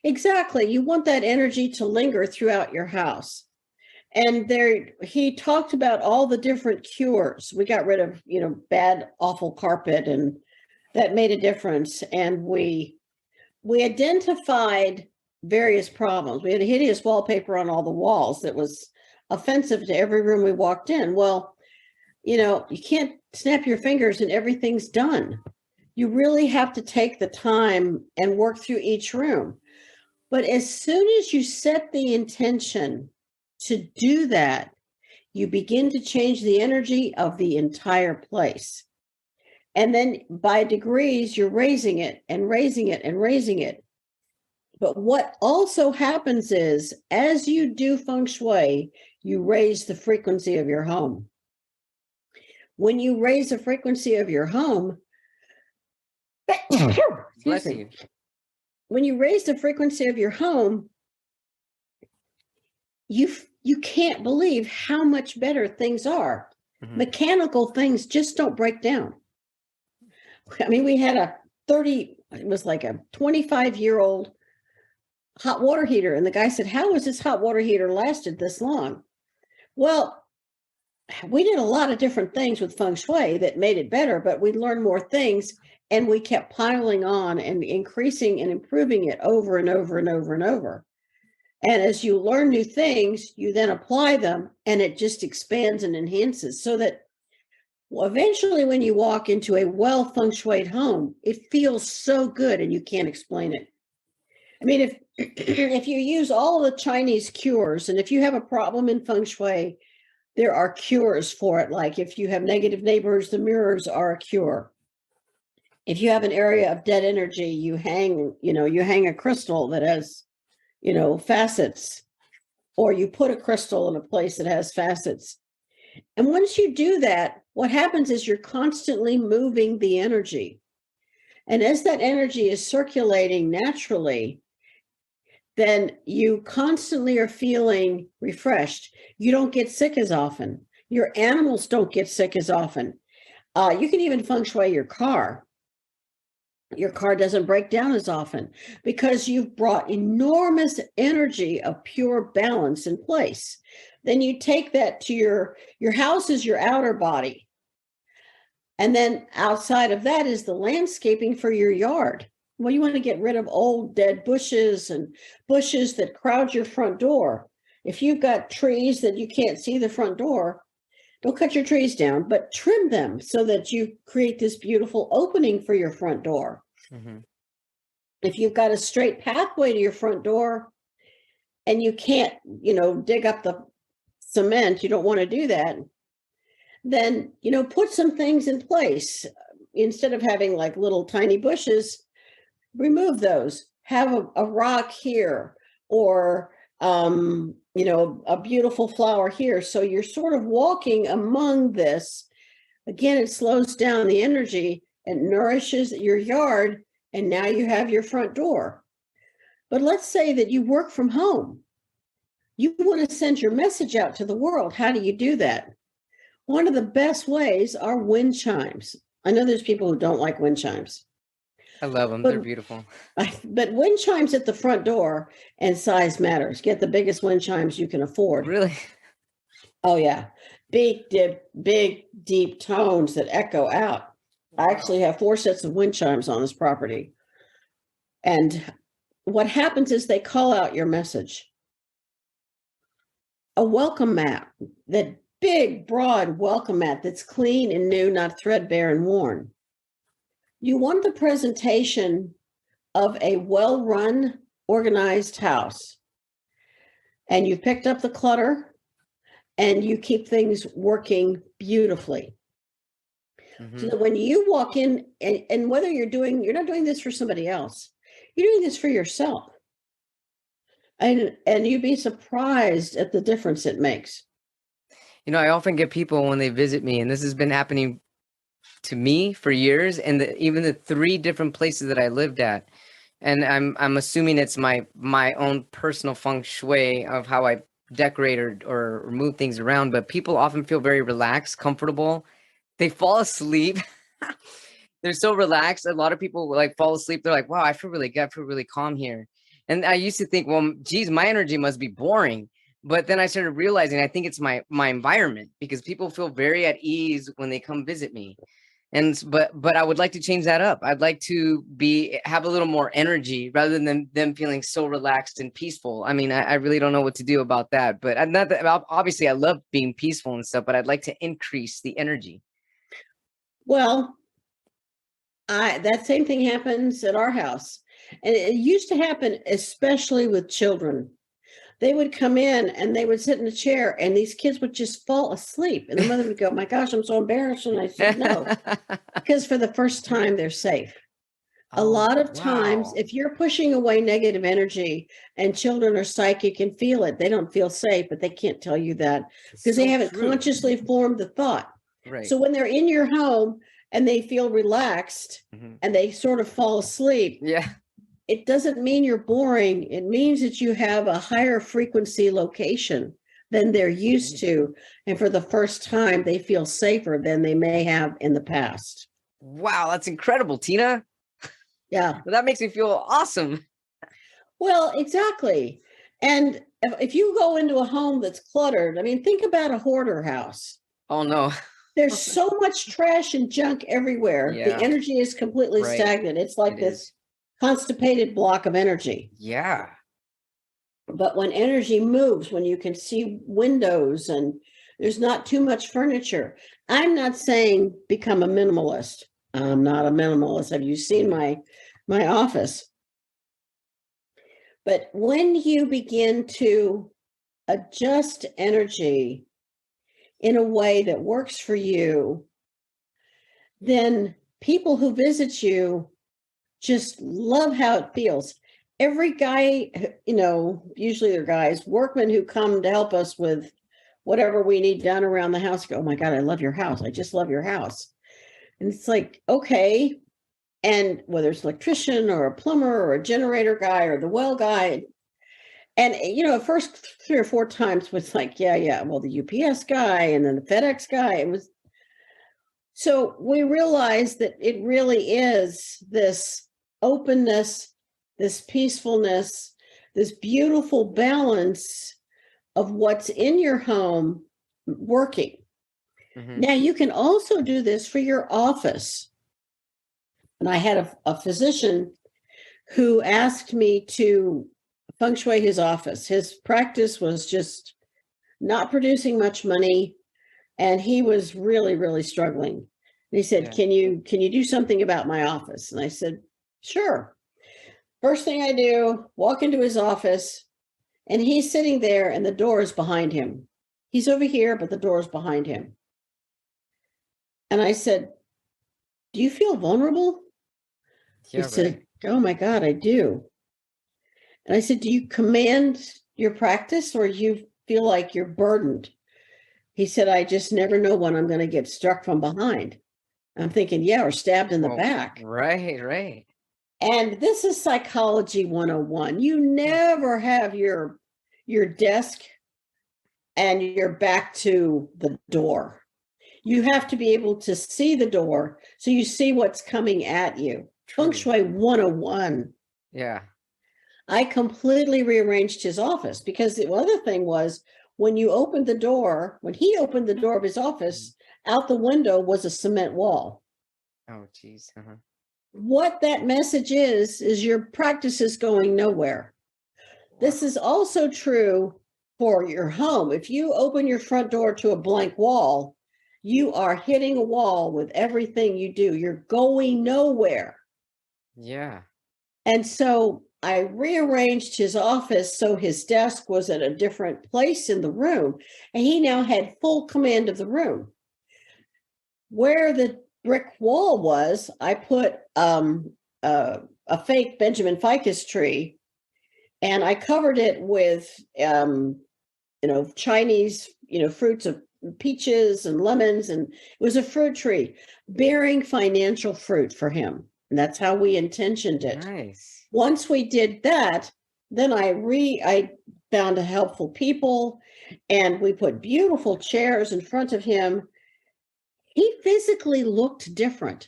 exactly. You want that energy to linger throughout your house. And there, he talked about all the different cures. We got rid of, bad, awful carpet, and that made a difference. And we identified various problems. We had a hideous wallpaper on all the walls that was offensive to every room we walked in. Well, you can't snap your fingers and everything's done. You really have to take the time and work through each room. But as soon as you set the intention to do that, you begin to change the energy of the entire place. And then by degrees, you're raising it and raising it and raising it. But what also happens is, as you do feng shui, you raise the frequency of your home. When you raise the frequency of your home, Bless you. When you raise the frequency of your home, you can't believe how much better things are. Mm-hmm. Mechanical things just don't break down. I mean, we had it was like a 25-year-old hot water heater. And the guy said, how has this hot water heater lasted this long? Well, we did a lot of different things with feng shui that made it better, but we learned more things, and we kept piling on and increasing and improving it over and over and over and over. And as you learn new things, you then apply them, and it just expands and enhances, so that eventually when you walk into a well feng shuied home, it feels so good and you can't explain it. I mean, if you use all of the Chinese cures, and if you have a problem in feng shui, there are cures for it. Like if you have negative neighbors, the mirrors are a cure. If you have an area of dead energy, you hang a crystal that has, facets, or you put a crystal in a place that has facets. And once you do that, what happens is you're constantly moving the energy. And as that energy is circulating naturally, then you constantly are feeling refreshed. You don't get sick as often. Your animals don't get sick as often. You can even feng shui your car. Your car doesn't break down as often because you've brought enormous energy of pure balance in place. Then you take that to your house is your outer body. And then outside of that is the landscaping for your yard. Well, you want to get rid of old dead bushes and bushes that crowd your front door. If you've got trees that you can't see the front door, don't cut your trees down, but trim them so that you create this beautiful opening for your front door. Mm-hmm. If you've got a straight pathway to your front door and you can't, dig up the cement, you don't want to do that, then, put some things in place. Instead of having like little tiny bushes, remove those. Have a rock here, or a beautiful flower here. So you're sort of walking among this. Again, it slows down the energy and nourishes your yard, and now you have your front door. But let's say that you work from home. You want to send your message out to the world. How do you do that? One of the best ways are wind chimes. I know there's people who don't like wind chimes. I love them. They're beautiful. But wind chimes at the front door, and size matters. Get the biggest wind chimes you can afford. Really? Oh, yeah. Big, deep tones that echo out. Wow. I actually have 4 sets of wind chimes on this property. And what happens is they call out your message. A welcome mat, that big, broad welcome mat that's clean and new, not threadbare and worn. You want the presentation of a well-run, organized house. And you've picked up the clutter, and you keep things working beautifully. Mm-hmm. So that when you walk in, and whether you're not doing this for somebody else, you're doing this for yourself. And you'd be surprised at the difference it makes. I often get people when they visit me, and this has been happening to me for years, and even the 3 different places that I lived at, And I'm assuming it's my own personal feng shui of how I decorate or move things around, but people often feel very relaxed, comfortable. They fall asleep. They're so relaxed. A lot of people like fall asleep. They're like, wow, I feel really good. I feel really calm here. And I used to think, well, geez, my energy must be boring. But then I started realizing I think it's my environment because people feel very at ease when they come visit me. And but I would like to change that up. I'd like to have a little more energy rather than them feeling so relaxed and peaceful. I mean, I really don't know what to do about that. But I'm not that obviously I love being peaceful and stuff, but I'd like to increase the energy. Well, that same thing happens at our house. And it used to happen, especially with children. They would come in and they would sit in a chair and these kids would just fall asleep. And the mother would go, my gosh, I'm so embarrassed. And I said, no, because for the first time, they're safe. A lot of times, if you're pushing away negative energy and children are psychic and feel it, they don't feel safe, but they can't tell you that because they haven't consciously formed the thought. Right. So when they're in your home and they feel relaxed and they sort of fall asleep, Yeah. it doesn't mean you're boring. It means that you have a higher frequency location than they're used to. And for the first time, they feel safer than they may have in the past. Wow, that's incredible, Tina. Yeah. Well, that makes me feel awesome. Well, exactly. And if you go into a home that's cluttered, I mean, think about a hoarder house. Oh, no. There's so much trash and junk everywhere. Yeah. The energy is completely stagnant. It's like this constipated block of energy. Yeah. But when energy moves, when you can see windows and there's not too much furniture, I'm not saying become a minimalist. I'm not a minimalist. Have you seen my office? But when you begin to adjust energy in a way that works for you, then people who visit you just love how it feels. Every guy, usually they're guys, workmen who come to help us with whatever we need done around the house, go, oh my God, I love your house. I just love your house. And it's like, okay. And whether it's an electrician or a plumber or a generator guy or the well guy. And, first 3 or 4 times was like, yeah. Well, the UPS guy and then the FedEx guy, it was. So we realized that it really is this openness, this peacefulness, this beautiful balance of what's in your home working. Now, you can also do this for your office. And I had a physician who asked me to feng shui his office. His practice was just not producing much money, and he was really, really struggling. And he said, can you do something about my office? And I said, sure. First thing I do, walk into his office, and he's sitting there, and the door is behind him. He's over here, but the door is behind him. And I said, do you feel vulnerable? He said, oh my God, I do. And I said, do you command your practice or you feel like you're burdened? He said, I just never know when I'm going to get struck from behind. I'm thinking, yeah, or stabbed in the back. Right. And this is psychology 101. You never have your desk and your back to the door. You have to be able to see the door so you see what's coming at you. Feng Shui 101. Yeah. I completely rearranged his office because the other thing was when he opened the door of his office, out the window was a cement wall. Oh, geez. What that message is your practice is going nowhere. This is also true for your home. If you open your front door to a blank wall, you are hitting a wall with everything you do. You're going nowhere. Yeah. And so I rearranged his office so his desk was at a different place in the room, and he now had full command of the room. Where the brick wall was, I put a fake Benjamin ficus tree, and I covered it with Chinese fruits of peaches and lemons, and it was a fruit tree bearing financial fruit for him. And that's how we intentioned it. Nice. once we did that, then I found a helpful people, and we put beautiful chairs in front of him. He physically looked different.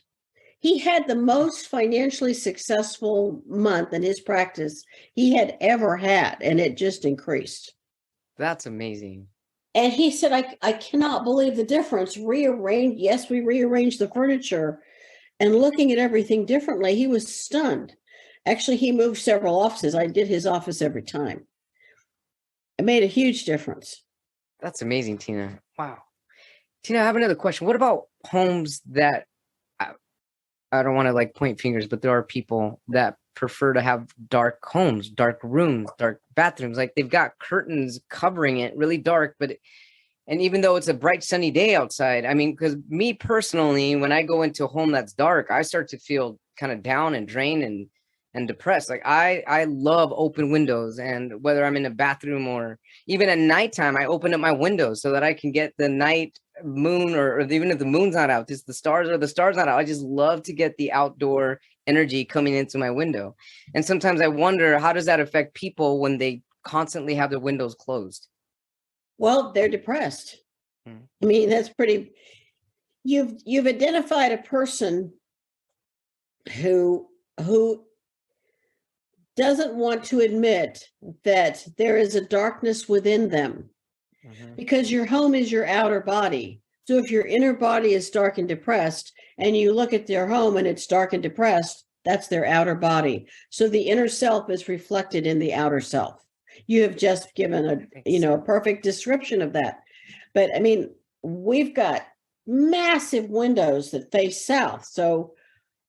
He had the most financially successful month in his practice he had ever had, and it just increased. That's amazing. And he said, I cannot believe the difference. Yes, we rearranged the furniture and looking at everything differently. He was stunned. Actually, he moved several offices. I did his office every time. It made a huge difference. That's amazing, Tina. Wow. Tina, I have another question. What about homes that I don't want to like point fingers, but there are people that prefer to have dark homes, dark rooms, dark bathrooms. Like they've got curtains covering it really dark, and even though it's a bright sunny day outside, I mean, because me personally, when I go into a home that's dark, I start to feel kind of down and drained and depressed. Like I love open windows, and whether I'm in a bathroom or even at nighttime, I open up my windows so that I can get the night moon, or even if the moon's not out, just the stars not out. I just love to get the outdoor energy coming into my window. And sometimes I wonder, how does that affect people when they constantly have their windows closed? Well, they're depressed. I mean, that's pretty. You've identified a person who doesn't want to admit that there is a darkness within them, because your home is your outer body. So if your inner body is dark and depressed, and you look at their home and it's dark and depressed, that's their outer body. So the inner self is reflected in the outer self. You have just given a perfect description of that. But I mean, we've got massive windows that face south. So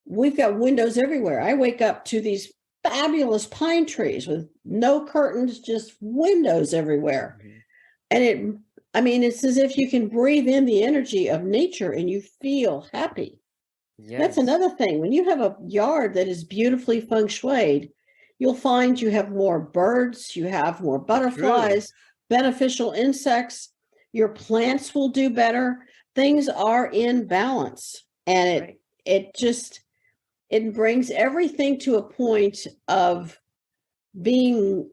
we've got windows everywhere. I wake up to these fabulous pine trees with no curtains, just windows everywhere. And it's as if you can breathe in the energy of nature and you feel happy. Yes. That's another thing. When you have a yard that is beautifully feng shuied, you'll find you have more birds, you have more butterflies, beneficial insects, your plants will do better. Things are in balance. And it brings everything to a point of being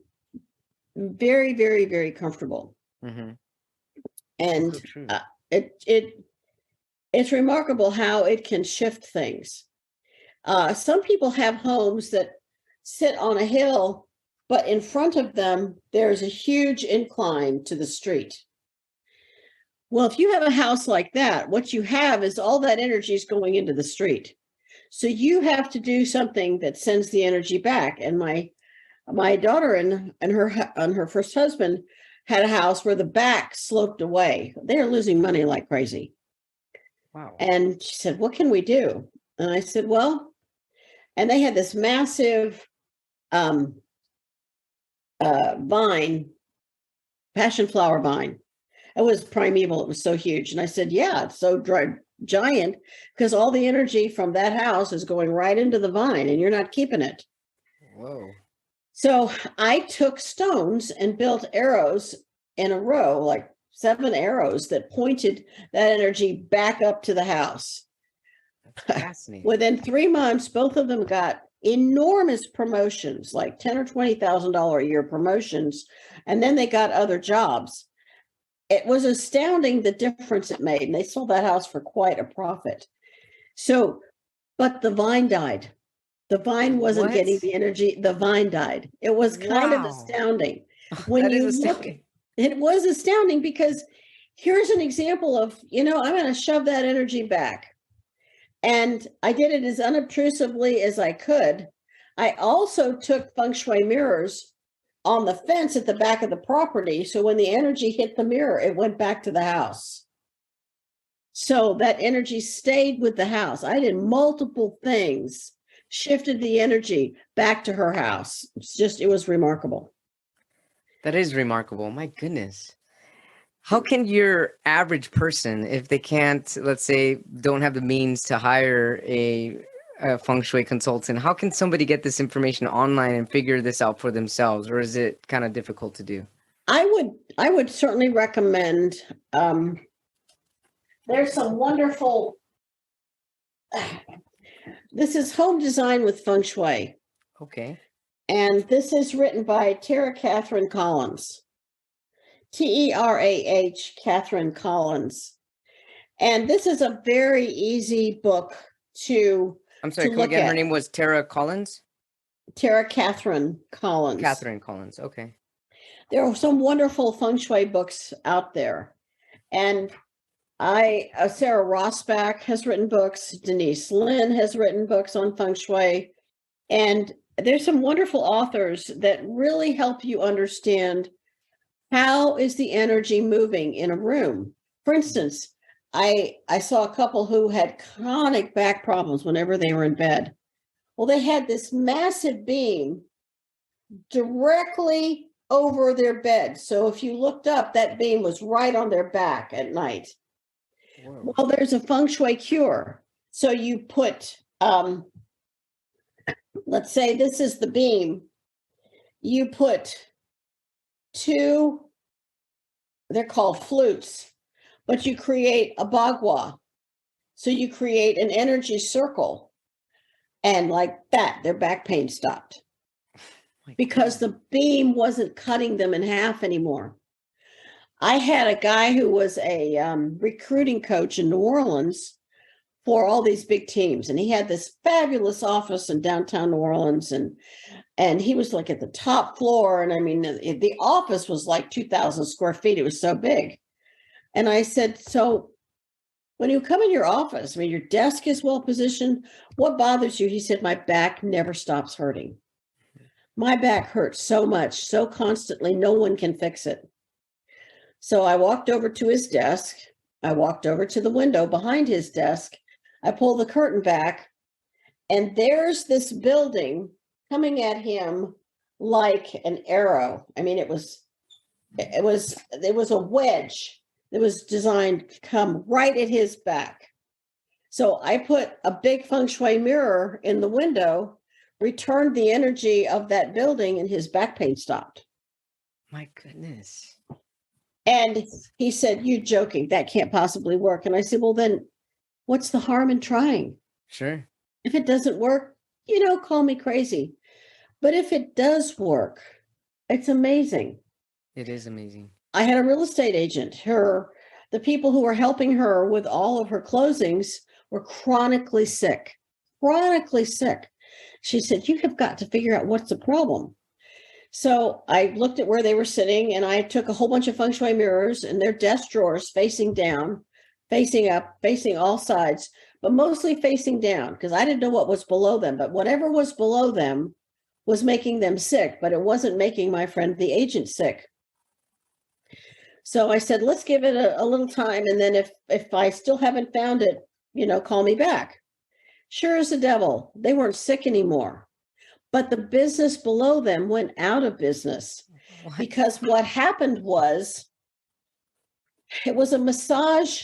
very, very, very comfortable. And it's remarkable how it can shift things. Some people have homes that sit on a hill, but in front of them, there's a huge incline to the street. Well, if you have a house like that, what you have is all that energy is going into the street. So you have to do something that sends the energy back. And my daughter and her first husband had a house where the back sloped away. They are losing money like crazy. Wow. And she said, what can we do? And I said, well, and they had this massive vine, passion flower vine. It was primeval. It was so huge. And I said, yeah, it's so giant because all the energy from that house is going right into the vine and you're not keeping it. Whoa. So I took stones and built arrows in a row, like 7 arrows that pointed that energy back up to the house. That's fascinating. Within 3 months, both of them got enormous promotions, like $10,000 or $20,000 a year promotions, and then they got other jobs. It was astounding the difference it made, and they sold that house for quite a profit. So, but the vine died. The vine wasn't getting the energy. The vine died. It was kind of astounding. When you look, it was astounding because here's an example of, I'm going to shove that energy back. And I did it as unobtrusively as I could. I also took feng shui mirrors on the fence at the back of the property. So when the energy hit the mirror, it went back to the house. So that energy stayed with the house. I did multiple things, shifted the energy back to her house. It was remarkable. That is remarkable. My goodness. How can your average person, if they can't, let's say, don't have the means to hire a feng shui consultant, how can somebody get this information online and figure this out for themselves? Or is it kind of difficult to do? I would certainly recommend, there's some wonderful, this is home design with feng shui. Okay. And this is written by Tara Catherine Collins. Terah Catherine Collins. And this is a very easy book to I'm sorry, come look again. at. Her name was Tara Collins? Tara Catherine Collins. Catherine Collins. Okay. There are some wonderful Feng Shui books out there. And Sarah Rosbach has written books. Denise Lin has written books on Feng Shui. And there's some wonderful authors that really help you understand how is the energy moving in a room. For instance, I saw a couple who had chronic back problems whenever they were in bed. Well, they had this massive beam directly over their bed. So if you looked up, that beam was right on their back at night. Whoa. Well, there's a Feng Shui cure. So you put, let's say this is the beam. You put two, they're called flutes, but you create a bagua. So you create an energy circle. And like that, their back pain stopped. Because the beam wasn't cutting them in half anymore. I had a guy who was a recruiting coach in New Orleans for all these big teams. And he had this fabulous office in downtown New Orleans. And he was like at the top floor. And I mean, the office was like 2,000 square feet. It was so big. And I said, so when you come in your office, I mean, your desk is well positioned. What bothers you? He said, my back never stops hurting. My back hurts so much, so constantly, no one can fix it. So I walked over to his desk. I walked over to the window behind his desk. I pulled the curtain back, and there's this building coming at him like an arrow. I mean, it was a wedge that was designed to come right at his back. So I put a big Feng Shui mirror in the window, returned the energy of that building, and his back pain stopped. My goodness. And he said, "You joking, that can't possibly work." And I said, well, then what's the harm in trying? Sure. If it doesn't work, call me crazy. But if it does work, it's amazing. It is amazing. I had a real estate agent. The people who were helping her with all of her closings were chronically sick. She said, you have got to figure out what's the problem. So I looked at where they were sitting, and I took a whole bunch of Feng Shui mirrors and their desk drawers facing down, facing up, facing all sides, but mostly facing down, because I didn't know what was below them. But whatever was below them was making them sick, but it wasn't making my friend, the agent, sick. So I said, let's give it a little time. And then if I still haven't found it, call me back. Sure as the devil, they weren't sick anymore. But the business below them went out of business. What? Because what happened was, it was a massage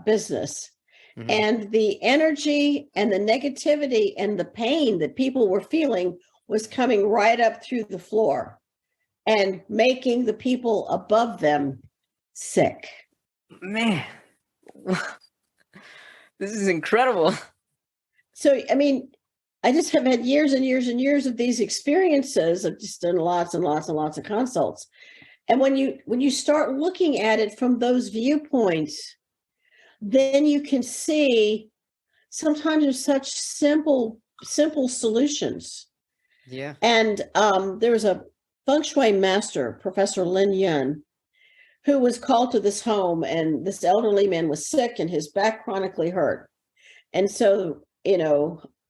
business. Mm-hmm. And the energy and the negativity and the pain that people were feeling was coming right up through the floor and making the people above them sick. Man, this is incredible. So, I mean, I just have had years and years and years of these experiences. I've just done lots and lots and lots of consults. And when you start looking at it from those viewpoints, then you can see sometimes there's such simple solutions. Yeah. And there was a Feng Shui master, Professor Lin Yun, who was called to this home, and this elderly man was sick and his back chronically hurt. And so,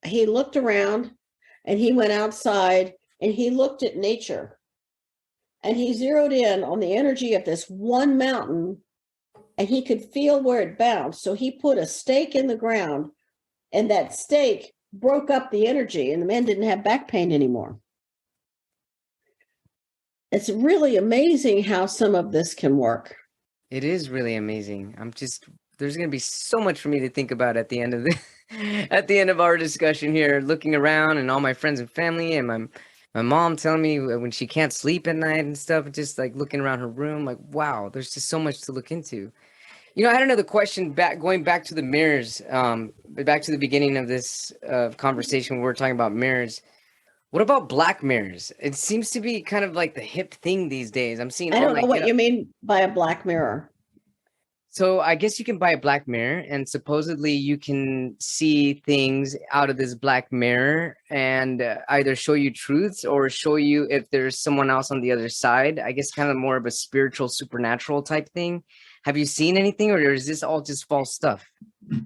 he looked around and he went outside and he looked at nature, and he zeroed in on the energy of this one mountain, and he could feel where it bounced. So he put a stake in the ground, and that stake broke up the energy, and the man didn't have back pain anymore. It's really amazing how some of this can work. It is really amazing. There's going to be so much for me to think about at the end of at the end of our discussion here, looking around and all my friends and family, and my mom telling me when she can't sleep at night and stuff, just like looking around her room, like, wow, there's just so much to look into. I had another question going back to the mirrors, back to the beginning of this conversation. We were talking about mirrors. What about black mirrors? It seems to be kind of like the hip thing these days. I'm seeing I all don't know like what you mean by a black mirror. so I guess you can buy a black mirror and supposedly you can see things out of this black mirror and either show you truths or show you if there's someone else on the other side. I guess kind of more of a spiritual, supernatural type thing. Have you seen anything or is this all just false stuff? You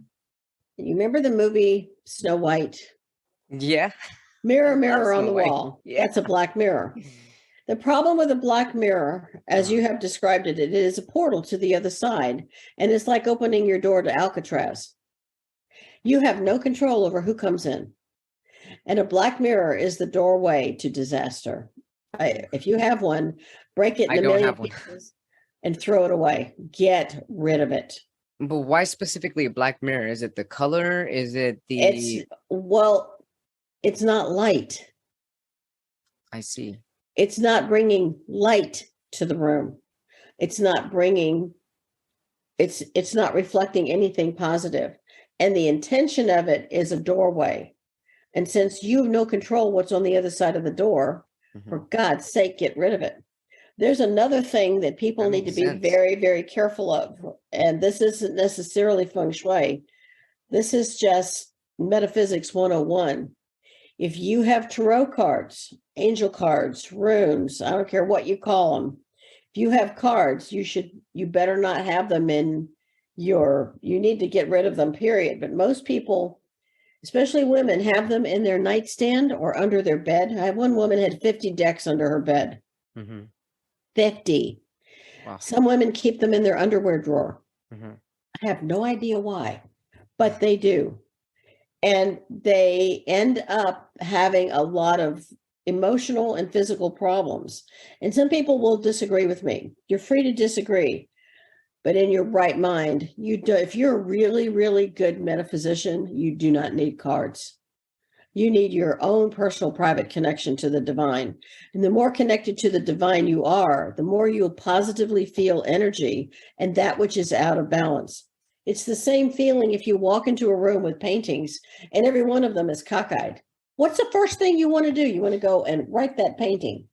remember the movie Snow White? Yeah. Mirror, I love mirror on Snow the White. wall. Yeah. That's a black mirror. The problem with a black mirror, as Uh-huh. you have described it, it is a portal to the other side. And it's like opening your door to Alcatraz. You have no control over who comes in. And a black mirror is the doorway to disaster. If you have one, break it in I a don't million have one. pieces and throw it away. Get rid of it. But why specifically a black mirror? Is it the color? Is it It's, the well, it's not light. I see. It's not bringing light to the room. It's not bringing, it's not reflecting anything positive. And the intention of it is a doorway. And since you have no control what's on the other side of the door, for God's sake, get rid of it. There's another thing that people That need to makes be sense. very, very careful of. And this isn't necessarily feng shui. This is just metaphysics 101. If you have tarot cards, angel cards, runes, I don't care what you call them. If you have cards, you better not have them in you need to get rid of them, period. But most people, especially women, have them in their nightstand or under their bed. I had one woman had 50 decks under her bed. Mm-hmm. 50. Wow. Some women keep them in their underwear drawer. Mm-hmm. I have no idea why, but they do. And they end up having a lot of emotional and physical problems. And some people will disagree with me. You're free to disagree. But in your right mind, if you're a really, really good metaphysician, you do not need cards. You need your own personal private connection to the divine. And the more connected to the divine you are, the more you'll positively feel energy and that which is out of balance. It's the same feeling if you walk into a room with paintings and every one of them is cockeyed. What's the first thing you want to do? You want to go and write that painting,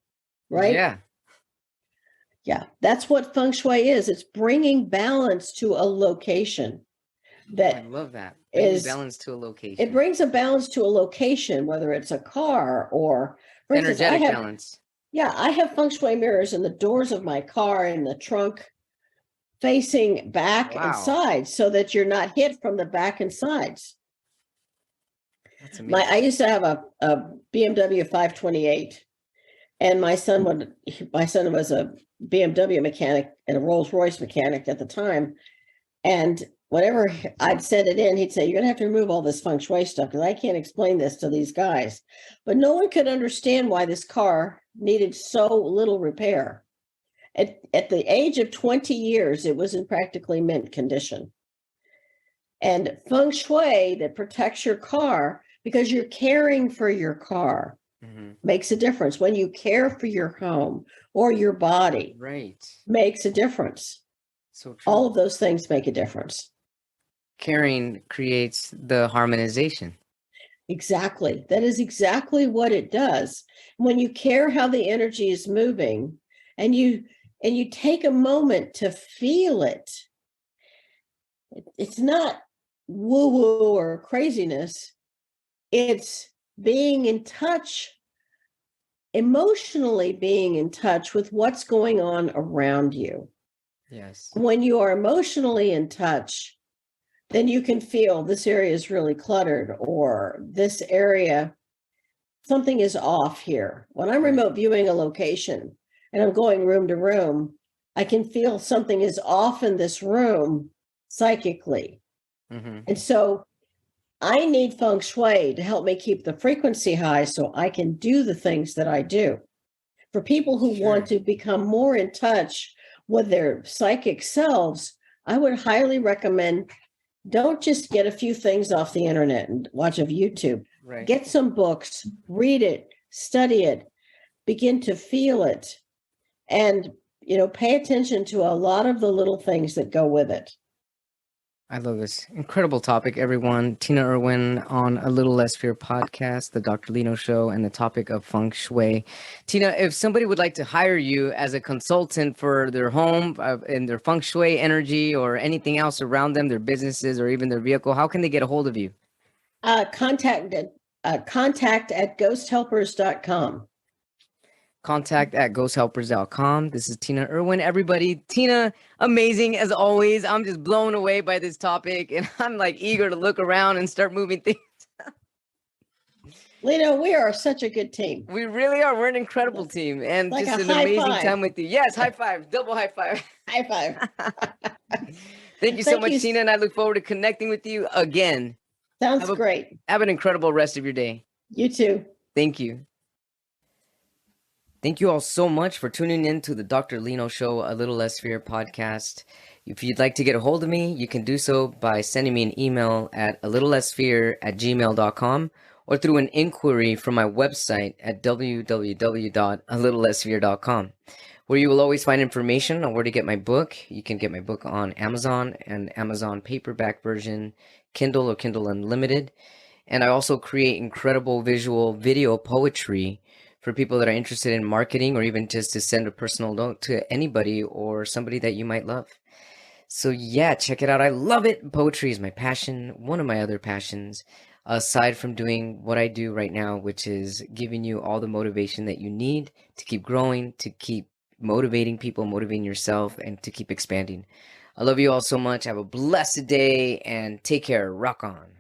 right? Yeah. Yeah, that's what feng shui is. It's bringing balance to a location. I love that. Bringing balance to a location. It brings a balance to a location, whether it's a car or, for instance, Energetic balance. Yeah, I have feng shui mirrors in the doors of my car and the trunk facing back and sides so that you're not hit from the back and sides. That's amazing. I used to have a BMW 528, and my son was a BMW mechanic and a Rolls Royce mechanic at the time. And whenever I'd send it in, he'd say, "You're going to have to remove all this feng shui stuff because I can't explain this to these guys." But no one could understand why this car needed so little repair. At the age of 20 years, it was in practically mint condition. And feng shui that protects your car, because you're caring for your car, makes a difference. When you care for your home or your body, makes a difference. So true. All of those things make a difference. Caring creates the harmonization. Exactly. That is exactly what it does. When you care how the energy is moving and you take a moment to feel it, it's not woo-woo or craziness. It's being in touch, emotionally being in touch with what's going on around you. Yes. When you are emotionally in touch, then you can feel this area is really cluttered, or this area, something is off here. When I'm remote viewing a location and I'm going room to room, I can feel something is off in this room psychically. And so I need feng shui to help me keep the frequency high so I can do the things that I do. For people who want to become more in touch with their psychic selves, I would highly recommend, don't just get a few things off the internet and watch a YouTube. Get some books, read it, study it, begin to feel it, and pay attention to a lot of the little things that go with it. I love this incredible topic, everyone. Tina Erwin on A Little Less Fear podcast, the Dr. Lino Show, and the topic of Feng Shui. Tina, if somebody would like to hire you as a consultant for their home and their Feng Shui energy or anything else around them, their businesses or even their vehicle, how can they get a hold of you? Contact at ghosthelpers.com. Contact@ghosthelpers.com. This is Tina Erwin, everybody. Tina, amazing as always. I'm just blown away by this topic, and I'm like eager to look around and start moving things. Lino, we are such a good team. We really are. We're an incredible team, and like just a an high amazing five. time with you. Yes, high five, double high five. High five. Thank you so much, Tina, and I look forward to connecting with you again. Sounds great. Have an incredible rest of your day. You too. Thank you. Thank you all so much for tuning in to the Dr. Lino Show, A Little Less Fear podcast. If you'd like to get a hold of me, you can do so by sending me an email at alittlelessfear@gmail.com or through an inquiry from my website at www.alittlelessfear.com, where you will always find information on where to get my book. You can get my book on Amazon and Amazon paperback version, Kindle or Kindle Unlimited. And I also create incredible visual video poetry for people that are interested in marketing or even just to send a personal note to anybody or somebody that you might love. So yeah, check it out. I love it. Poetry is my passion, one of my other passions, aside from doing what I do right now, which is giving you all the motivation that you need to keep growing, to keep motivating people, motivating yourself, and to keep expanding. I love you all so much. Have a blessed day and take care. Rock on.